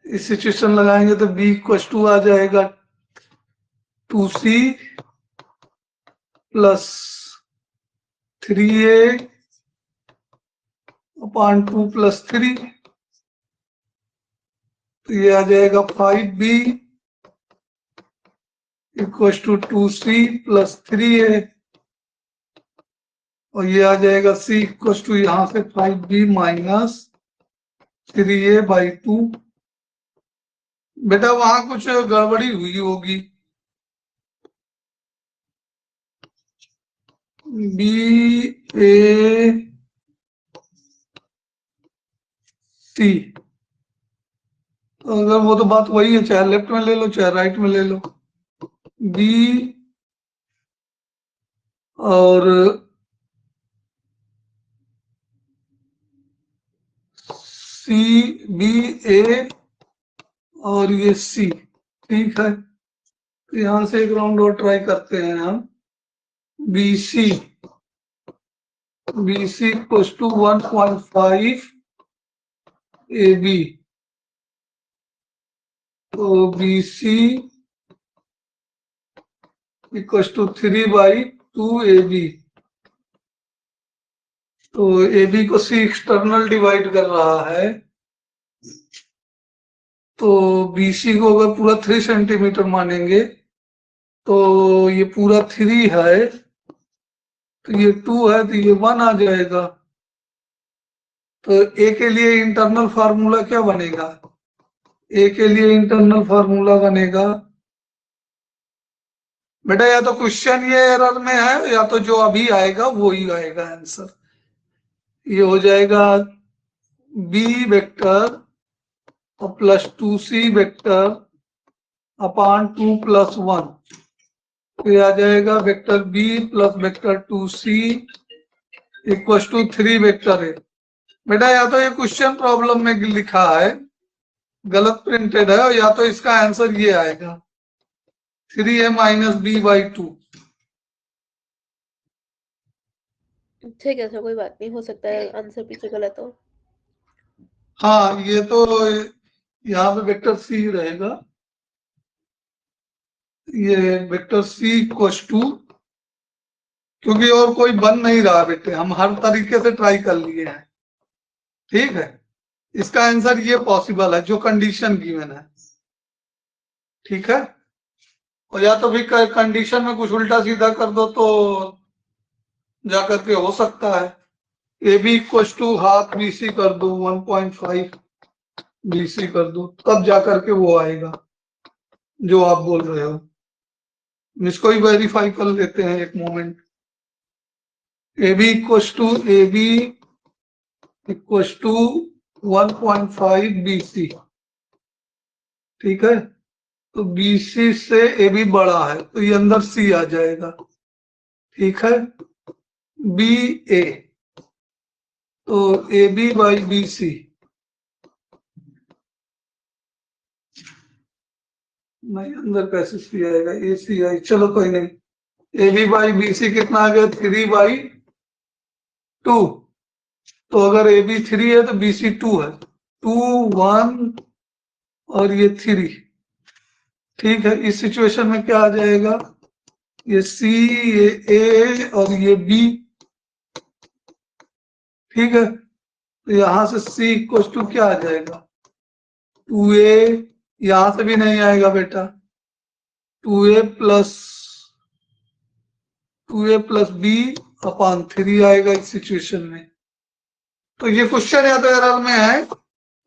इस सिचुएशन लगाएंगे तो B इक्वल टू आ जाएगा 2C प्लस 3A अपॉन 2 + 3। तो ये आ जाएगा 5B equal to 2C plus 3A। और ये आ जाएगा C इक्वल टू यहां से 5B माइनस 3A/2। बेटा वहां कुछ गड़बड़ी हुई होगी। BAC, तो अगर वो तो बात वही है, चाहे लेफ्ट में ले लो चाहे राइट में ले लो। बी और सी, बी ए और ये सी। ठीक है, तो यहां से एक राउंड और ट्राई करते हैं हम। B C equals to 1.5 A B, तो B C equals to 3/2 A B. तो ए बी को सी एक्सटर्नल डिवाइड कर रहा है, तो बी सी को अगर पूरा 3 सेंटीमीटर मानेंगे तो ये पूरा 3 है, तो ये 2 है, तो ये 1 आ जाएगा। तो ए के लिए इंटरनल फार्मूला क्या बनेगा? ए के लिए इंटरनल फार्मूला बनेगा बेटा, या तो क्वेश्चन ये एरर में है या तो जो अभी आएगा वो ही आएगा आंसर। ये हो जाएगा B vector plus 2c vector upon 2 + 1, तो ये आ जाएगा vector B plus vector 2c equal to 3 vector है। बेटा या तो ये क्वेश्चन प्रॉब्लम में लिखा है गलत प्रिंटेड है, या तो इसका आंसर ये आएगा 3a - b/2। ठीक है सर, कोई बात नहीं, हो सकता है आंसर पीछे गलत हो। हाँ, ये तो यहाँ पे वेक्टर सी रहेगा, ये वेक्टर सी इक्वल टू, क्योंकि और कोई बन नहीं रहा बेटे, हम हर तरीके से ट्राई कर लिए हैं। ठीक है, इसका आंसर ये पॉसिबल है जो कंडीशन गिवन है। ठीक है, और या तो भी कंडीशन में कुछ उल्टा सीधा कर दो तो जा करके हो सकता है। A B equal to half B C कर दो, 1.5 बी सी कर दो, तब जा करके वो आएगा जो आप बोल रहे हो। इसको ही वेरीफाई कर लेते हैं एक moment. A B equal to 1.5 B C. ठीक है, तो बी सी से ए बी बड़ा है, तो ये अंदर सी आ जाएगा। ठीक है, बी ए, तो ए बी/बी सी, नहीं अंदर कैसे सी आएगा, ए सी आई, चलो कोई नहीं। ए बी/बी सी कितना आ गया, 3/2। तो अगर ए बी 3 है तो बी सी 2 है, 2 1 और ये 3। ठीक है, इस सिचुएशन में क्या आ जाएगा, ये सी, ये ए और ये बी। ठीक है, तो यहां से सी इक्वल टू क्या आ जाएगा, 2a, यहां से भी नहीं आएगा बेटा, 2a प्लस बी अपान 3 आएगा इस सिचुएशन में। तो ये क्वेश्चन या तो एरर में है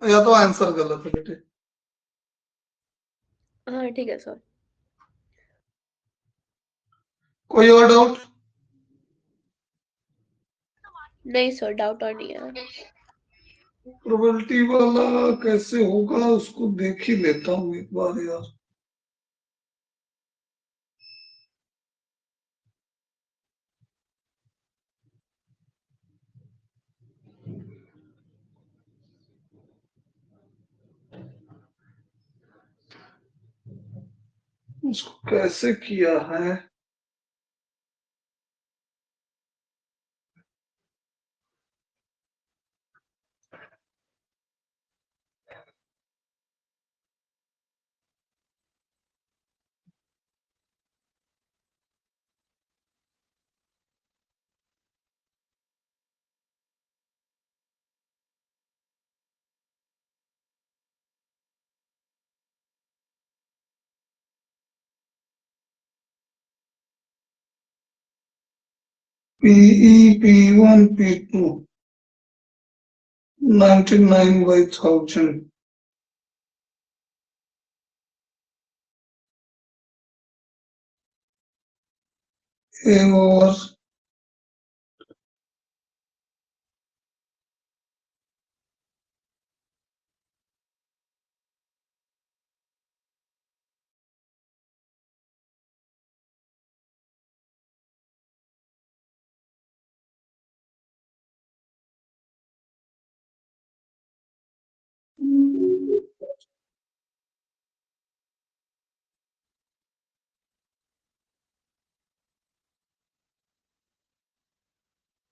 या तो आंसर गलत है बेटे। हाँ ठीक है सर। कोई और डाउट? नहीं सर, डाउट और नहीं है। प्रोबेबिलिटी वाला कैसे होगा उसको देख ही लेता हूँ एक बार यार। उसको कैसे किया है, पीई P1 P2 99/1000। और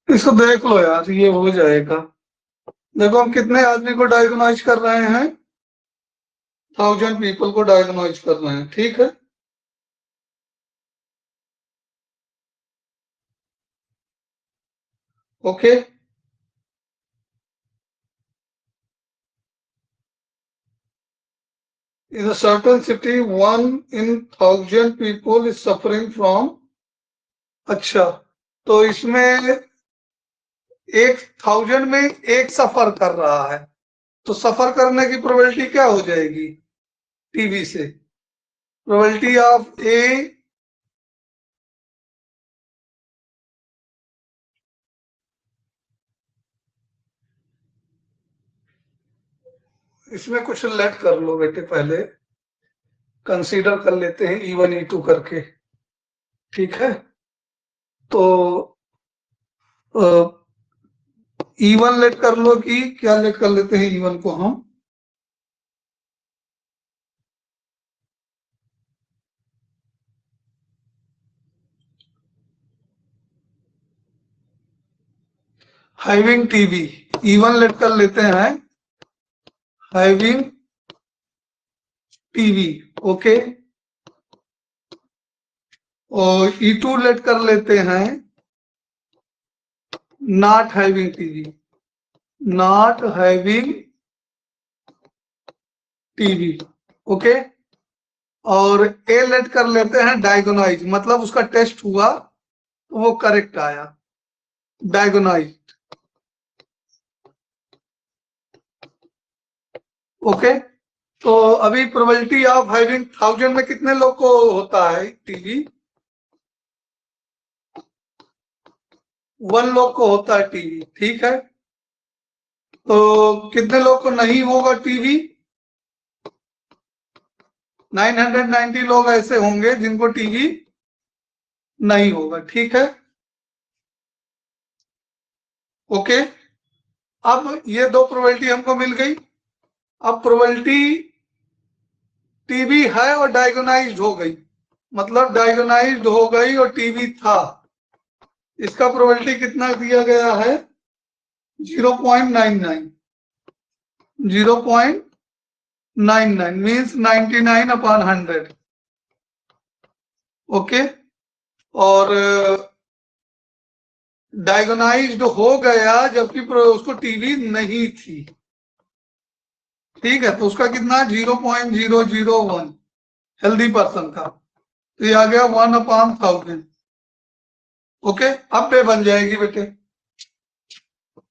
इसको देख लो यार, ये हो जाएगा। देखो हम कितने आदमी को डायग्नोज कर रहे हैं, 1000 पीपल को डायग्नोज कर रहे हैं, ठीक है। Okay, in a certain city 1 in 1000 people is suffering from। अच्छा, तो इसमें 1000 में एक सफर कर रहा है, तो सफर करने की प्रोबेबिलिटी क्या हो जाएगी टीबी से? प्रोबेबिलिटी ऑफ ए, इसमें कुछ लेट कर लो बेटे, पहले कंसीडर कर लेते हैं E1 E2 करके, ठीक है। तो E1 लेट कर लो कि क्या लेट कर लेते हैं E1 को हम, हैविंग टीबी। E1 लेट कर लेते हैं हैविंग टीबी, ओके। और E2 लेट कर लेते हैं not having TB, not having TB, okay. और ए लेट कर लेते हैं डायगोनाइज, मतलब उसका टेस्ट हुआ तो वो करेक्ट आया, डायगोनाइज, ओके। तो अभी प्रोबेबिलिटी ऑफ हैविंग 1000 में कितने लोग को होता है टीबी? 1 लोग को होता है टीबी, ठीक है। तो कितने लोग को नहीं होगा टीबी? 990 लोग ऐसे होंगे जिनको टीबी नहीं होगा, ठीक है, ओके। अब ये दो प्रोबेबिलिटी हमको मिल गई। अब प्रोबेबिलिटी टीबी है और डायगोनाइज्ड हो गई, मतलब डायगोनाइज्ड हो गई और टीबी था, इसका प्रोबेबिलिटी कितना दिया गया है? 0.99, 0.99 मीन्स 99/100, ओके। और डायगोनाइज्ड हो गया जबकि उसको टीबी नहीं थी, ठीक है। तो उसका कितना? 0.001 हेल्दी पर्सन का, तो ये आ गया 1/1000, ओके। अब पे बन जाएगी बेटे।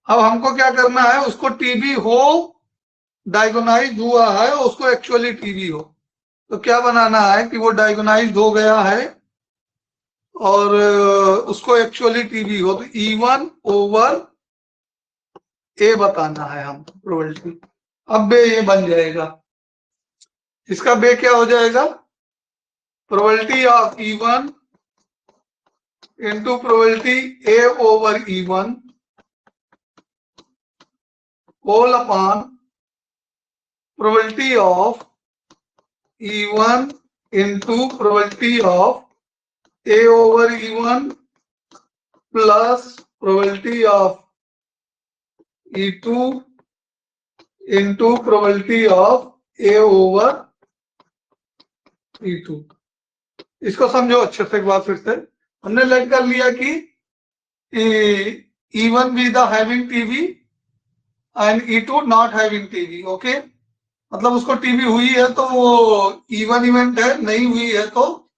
अब हमको क्या करना है, उसको टीबी हो, डायगोनाइज हुआ है, उसको एक्चुअली टीबी हो, तो क्या बनाना है कि वो डायगोनाइज हो गया है और उसको एक्चुअली टीबी हो, तो E1 ओवर ए बताना है हम प्रोबेबिलिटी। अब बे ये बन जाएगा, इसका बे क्या हो जाएगा? Probability of E1 into probability A over E1 whole upon probability of E1 into probability of A over E1 plus probability of E2 into probability of A over E2। इसको समझो अच्छे से एक बार फिर से। हमने लेट कर लिया कि E1 be the having TB and E2 not having TB, okay. मतलब उसको टीबी हुई है तो वो E1 इवेंट है, नहीं हुई है तो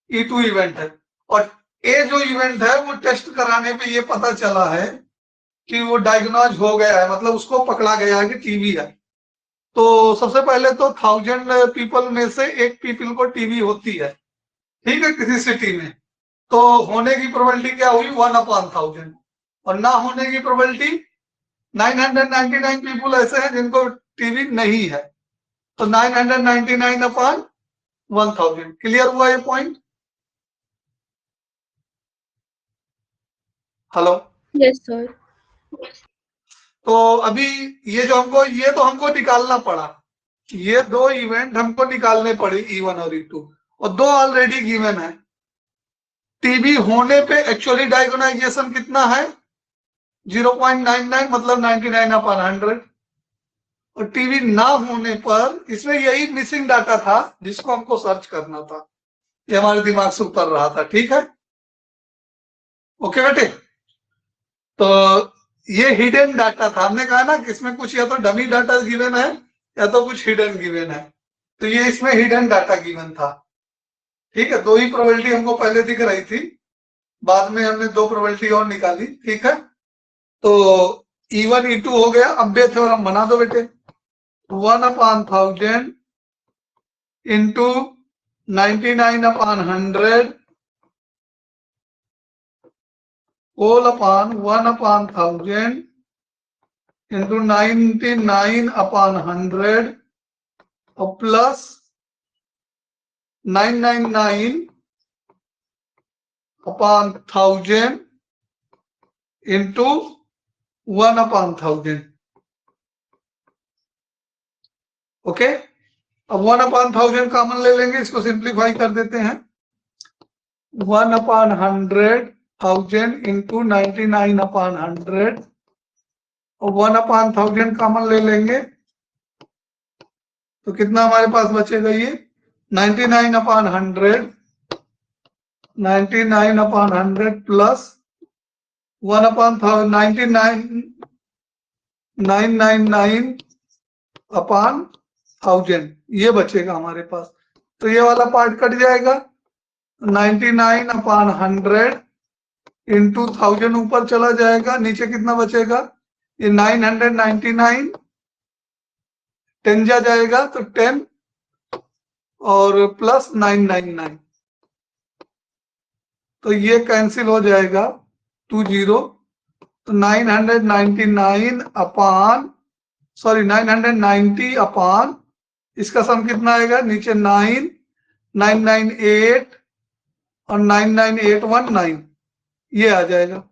E2 इवेंट है। और ए जो इवेंट है वो टेस्ट कराने पे ये पता चला है कि वो डायग्नोज हो गया है, मतलब उसको पकड़ा गया है कि टीबी है। तो सबसे पहले तो 1000 पीपल में से एक पीपल को टीबी होती है, ठीक है, किसी सिटी में। तो होने की प्रोबेबिलिटी क्या हुई? 1/1000। और ना होने की प्रोबेबिलिटी 999 पीपल ऐसे हैं जिनको टीबी नहीं है, तो 999/1000। क्लियर हुआ ये पॉइंट? Hello, yes sir. तो अभी ये तो हमको निकालना पड़ा, ये दो इवेंट हमको निकालने पड़े, E1 और E2, और दो ऑलरेडी गिवन है। टीबी होने पे एक्चुअली डायगोनाइजेशन कितना है? 0.99 मतलब 99/100। और टीवी ना होने पर इसमें यही मिसिंग डाटा था जिसको हमको सर्च करना था, ये हमारे दिमाग से उतर रहा था। ठीक है, ओके बेटे। तो ये हिडन डाटा था, हमने कहा ना कि इसमें कुछ या तो डमी डाटा गिवन है या तो कुछ हिडन गिवन है, तो ये इसमें हिडन डाटा गिवन था। ठीक है, दो ही प्रोबेबिलिटी हमको पहले दिख रही थी, बाद में हमने दो प्रोबेबिलिटी और निकाली। ठीक है, तो E1 E2 हो गया। अब बे थ्योरम बना दो बेटे, 1/1000 इंटू 99/100 होल अपॉन 1/1000 इंटू 99/100 और प्लस 999/1000 इंटू 1/1000। ओके, अब 1/1000 कॉमन ले लेंगे, इसको सिंप्लीफाई कर देते हैं। 1/100,000 इंटू 99/100 और 1/1000 कॉमन ले लेंगे तो कितना हमारे पास बचेगा? ये 99/100 प्लस 999/1000 ये बचेगा हमारे पास। तो ये वाला पार्ट कट जाएगा, 99/100 इंटू 1000 ऊपर चला जाएगा, नीचे कितना बचेगा? ये 999 10 जाएगा तो 10 और प्लस 999, तो ये कैंसिल हो जाएगा 20, तो 990 अपॉन इसका सम कितना आएगा? नीचे 9 998 और 99819 ये आ जाएगा।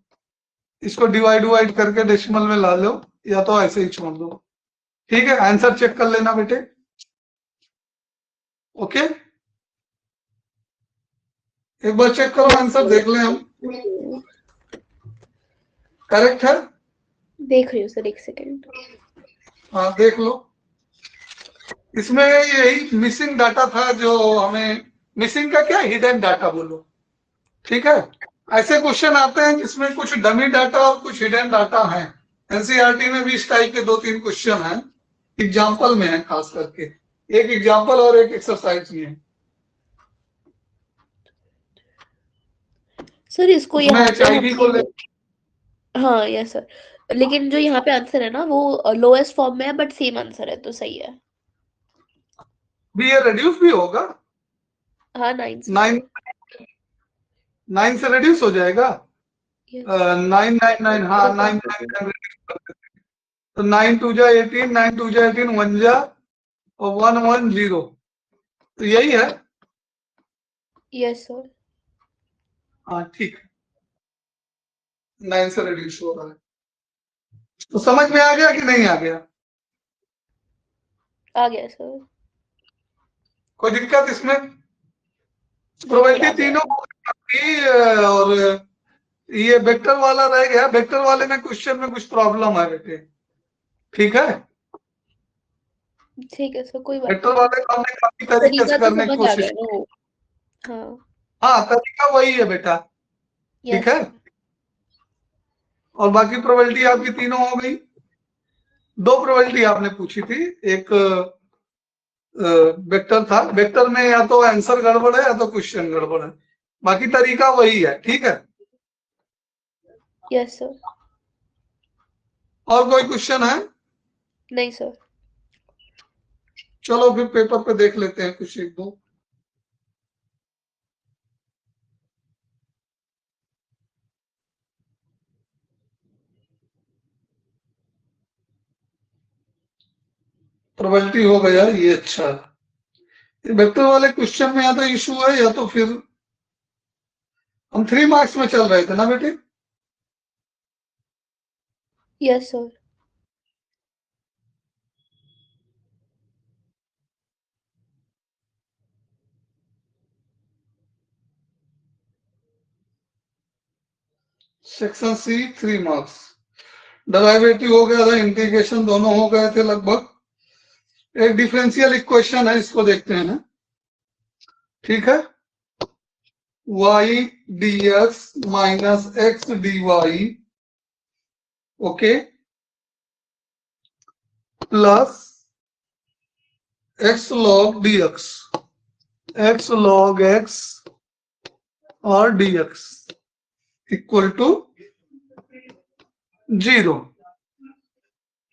इसको डिवाइड करके डेसिमल में ला लो या तो ऐसे ही छोड़ दो। ठीक है, आंसर चेक कर लेना बेटे। ओके, एक बार चेक करो, आंसर देख लें हम, करेक्ट है? देख रही हूँ सर, एक सेकेंड। हाँ देख लो, इसमें यही मिसिंग डाटा था जो हमें, मिसिंग का क्या, हिडन डाटा बोलो। ठीक है, ऐसे क्वेश्चन आते हैं जिसमें कुछ डमी डाटा और कुछ हिडन डाटा है। एनसीईआरटी में भी इस टाइप के 2-3 क्वेश्चन हैं, एग्जाम्पल में है, खास करके एक एग्जाम्पल और एक एक्सरसाइज में है। सर इसको यहाँ HIV को ले, हाँ यस सर, लेकिन जो यहाँ पे आंसर है ना वो लोएस्ट फॉर्म में है, बट सेम आंसर है तो सही है। भी ये रिड्यूस भी होगा, हाँ 9 से रिड्यूस हो जाएगा। Yes. 999, हाँ 999 तो 9 2 जा 18, 9 2 जा 18, 1 जा और 1 1 0, तो यही है। Yes sir. हाँ ठीक है, 9 से रिड्यूस हो रहा है। तो समझ में आ गया कि नहीं आ गया? आ गया सर। कोई दिक्कत इसमें? प्रोबेबिलिटी तीनों और ये वेक्टर वाला रह गया, वेक्टर वाले में क्वेश्चन में कुछ प्रॉब्लम है बेटे। ठीक है, ठीक है सर, कोई बात वेक्टर वाले को हमने काफी तरीके से करने की कोशिश की। हाँ हाँ, तरीका वही है बेटा। ठीक है, और बाकी प्रोबेबिलिटी आपकी तीनों हो गई। दो प्रोबेबिलिटी आपने पूछी थी, एक वेक्टर था, वेक्टर में या तो आंसर गड़बड़ है या तो क्वेश्चन गड़बड़ है, बाकी तरीका वही है। ठीक है, यस सर। और कोई क्वेश्चन है? नहीं सर। चलो फिर पेपर पे देख लेते हैं कुछ एक दो। प्रोबेबिलिटी हो गया ये, अच्छा है। वेक्टर वाले क्वेश्चन में या तो इशू है या तो फिर हम 3 मार्क्स में चल रहे थे ना बेटे? Yes sir. Section C 3 marks. Derivative हो गया था, इंटीग्रेशन दोनों हो गए थे लगभग। एक डिफरेंशियल इक्वेशन है, इसको देखते हैं ना। ठीक है, y dx minus x dy, okay, plus x log dx, x log x और dx इक्वल टू 0।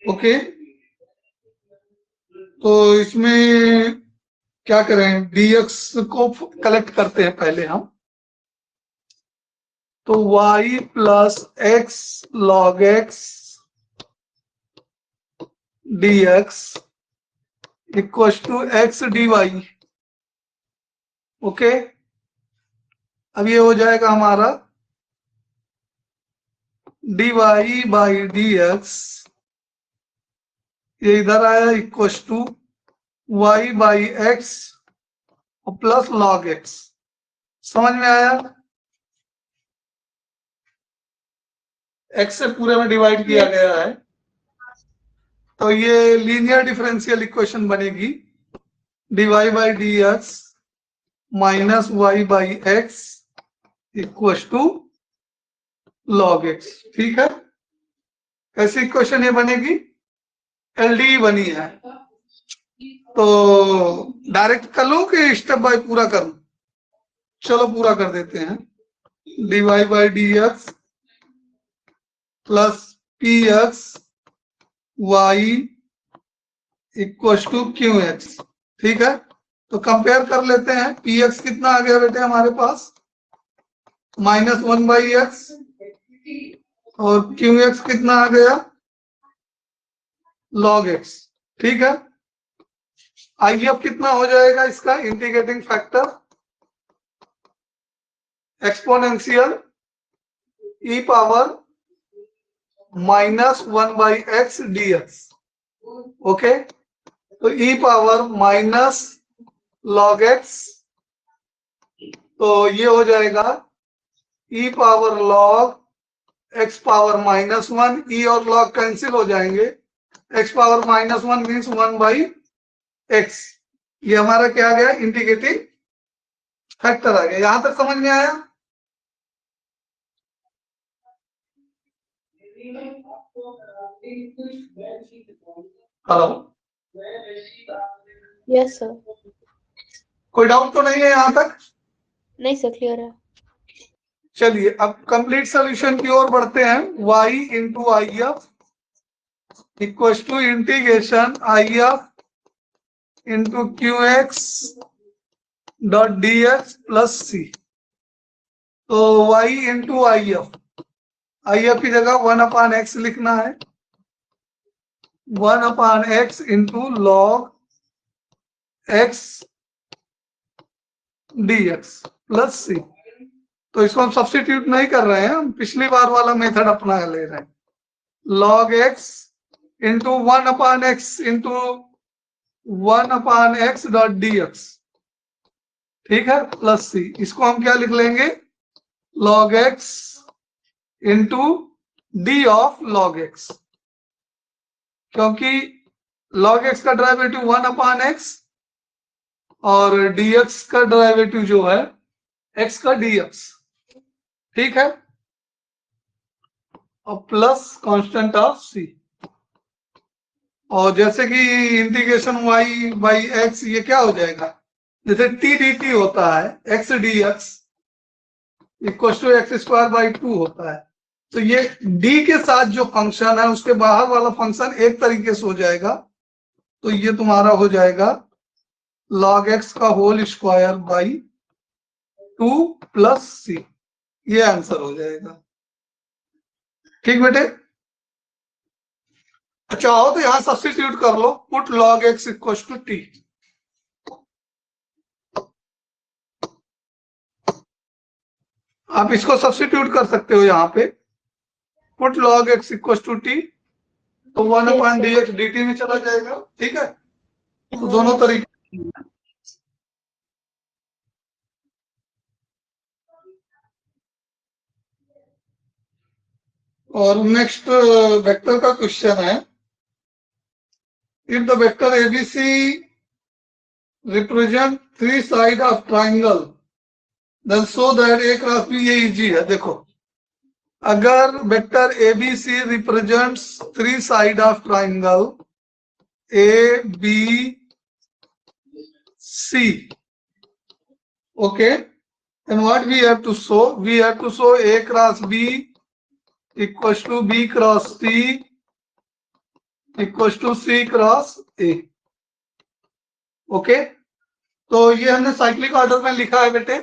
ओके, तो इसमें क्या करें, dx को कलेक्ट करते हैं पहले हम। तो y plus x log x dx equal to x dy। Okay, अब ये हो जाएगा हमारा dy बाई dx, ये इधर आया equal to y by X और प्लस log x। समझ में आया? x से पूरे में डिवाइड किया गया है, तो ये लीनियर डिफरेंशियल इक्वेशन बनेगी dy by D X minus Y by X equal to log x। ठीक है, कैसी इक्वेशन ये बनेगी? एलडी बनी है। तो डायरेक्ट कर लूं कि स्टेप बाय पूरा करूं? चलो पूरा कर देते हैं। dy by D x plus P X Y equal to Q X. ठीक है, तो कंपेयर कर लेते हैं। पी एक्स कितना आ गया बेटे हमारे पास? माइनस 1 बाई एक्स, और क्यू एक्स कितना आ गया? log x। ठीक है, आई अब कितना हो जाएगा इसका integrating factor? Exponential e power minus 1 by x d x. Okay, तो e power minus log x, तो ये हो जाएगा e power log x power minus 1, e और log कैंसिल हो जाएंगे, x power minus 1 means 1 by x। ये हमारा क्या आ गया? इंटीग्रेटिंग फैक्टर आ गया। यहां तक समझ में आया? Hello, yes sir. कोई डाउट तो नहीं है यहां तक? नहीं सर, क्लियर है। चलिए अब कंप्लीट सॉल्यूशन की ओर बढ़ते हैं। y into I F equal to integration I F into Q x dot d x plus C. तो y इंटू आई एफ की जगह 1/x लिखना है। 1/x into log x d x plus C. तो इसको हम सब्स्टिट्यूट नहीं कर रहे हैं, हम पिछली बार वाला मेथड अपना ले रहे हैं। log x into 1/x into 1/x dot d x, ठीक है, प्लस सी। इसको हम क्या लिख लेंगे? log x into D of log x, क्योंकि log x का डेरिवेटिव 1/x और dx का डेरिवेटिव जो है x का dx। ठीक है, और प्लस कांस्टेंट ऑफ c। और जैसे कि इंटीग्रेशन y बाई x, ये क्या हो जाएगा? जैसे t dt होता है, x dx equal to X square by 2 होता है। तो ये d के साथ जो फंक्शन है उसके बाहर वाला फंक्शन एक तरीके से हो जाएगा। तो ये तुम्हारा हो जाएगा log x का होल स्क्वायर बाई 2 प्लस सी। ये आंसर हो जाएगा। ठीक बेटे, चाहो तो यहां सब्स्टिट्यूट कर लो, put log x equal to t. आप इसको सब्स्टिट्यूट कर सकते हो यहाँ पे, put log x equal to t, तो 1/dx dt में चला जाएगा। ठीक है, तो दोनों तरीके। और नेक्स्ट वेक्टर का क्वेश्चन है, if the vector ABC represent three side of triangle then show that A cross B, ये इजी है। देखो, अगर vector ABC represents three side of triangle A B C, okay, and what we have to show, we have to show a cross b equals to b cross c equals to c cross a, okay। तो ये हमने cyclic order में लिखा है बेटे।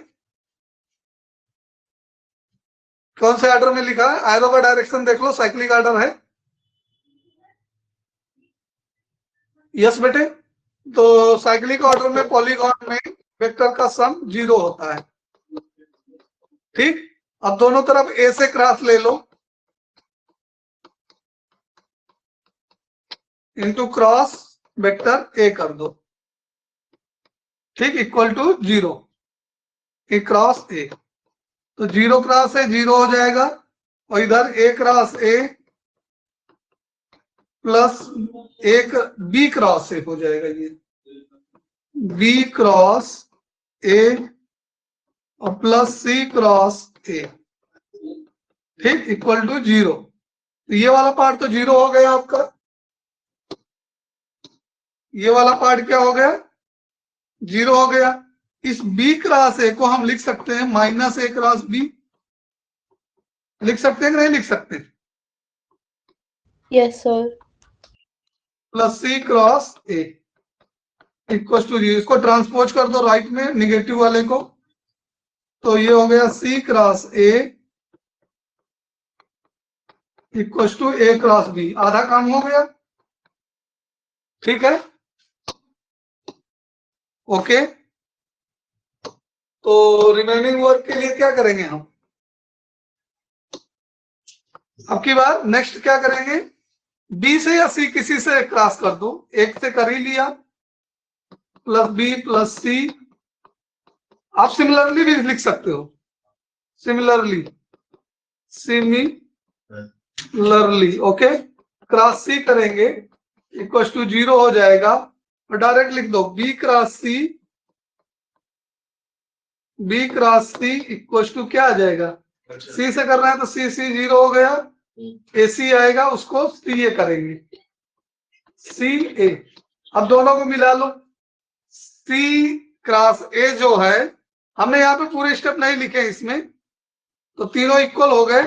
कौन से order में लिखा है? एरो का डायरेक्शन देख लो, साइक्लिक ऑर्डर है। यस बेटे, तो साइक्लिक ऑर्डर में पॉलीगॉन में वेक्टर का सम 0 होता है। ठीक, अब दोनों तरफ ए से क्रॉस ले लो, इनटू क्रॉस वेक्टर ए कर दो, ठीक, equal to 0 A cross A. तो 0 क्रॉस ए 0 हो जाएगा, और इधर ए क्रॉस ए प्लस एक बी क्रॉस ए हो जाएगा, ये बी क्रॉस ए और प्लस सी क्रॉस ए, ठीक, इक्वल टू 0। तो ये वाला पार्ट तो 0 हो गया आपका, ये वाला पार्ट क्या हो गया? 0 हो गया। इस बी क्रॉस ए को हम लिख सकते हैं माइनस ए क्रॉस बी, लिख सकते हैं कि नहीं लिख सकते? Yes sir. Plus C cross A equal to 0। इसको ट्रांसपोज कर दो राइट में, निगेटिव वाले को, तो ये हो गया C cross A equal to A cross B, आधा काम हो गया। ठीक है, ओके। तो रिमेनिंग वर्क के लिए क्या करेंगे हम? अब की बार नेक्स्ट क्या करेंगे? बी से या सी किसी से क्रॉस कर दो, एक से कर ही लिया, प्लस बी प्लस सी। आप सिमिलरली भी लिख सकते हो, सिमिलरली, सिमिलरली, ओके। क्रॉस सी करेंगे इक्वल टू 0 हो जाएगा, और डायरेक्ट लिख दो B cross C, B cross C equal to क्या आ जाएगा? सी से कर रहे हैं तो सी 0 हो गया, ए सी आएगा, उसको सी ए करेंगे, सी ए। अब दोनों को मिला लो, सी क्रॉस ए जो है, हमने यहाँ पे पूरे स्टेप नहीं लिखे इसमें, तो तीनों इक्वल हो गए,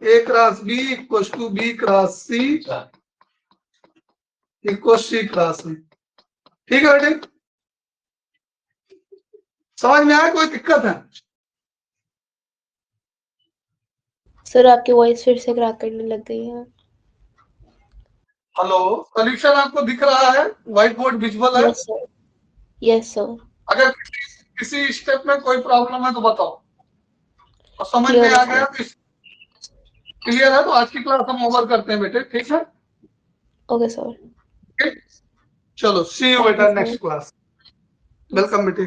A cross B equal to B cross C equal C cross में। ठीक है बेटे, समझ में आया? कोई दिक्कत है? सर आपकी वॉइस फिर से क्रैक करने लग गई है। हेलो, सॉल्यूशन आपको दिख रहा है? व्हाइट बोर्ड विजुअल है? Yes sir, yes sir. अगर किसी स्टेप में कोई प्रॉब्लम है तो बताओ, और समझ में क्लियर आ है गया तो क्लियर है, तो आज की क्लास हम ओवर करते हैं बेटे। ठीक है, ओके सर। चलो सी यू बेटा नेक्स्ट क्लास। वेलकम बेटे।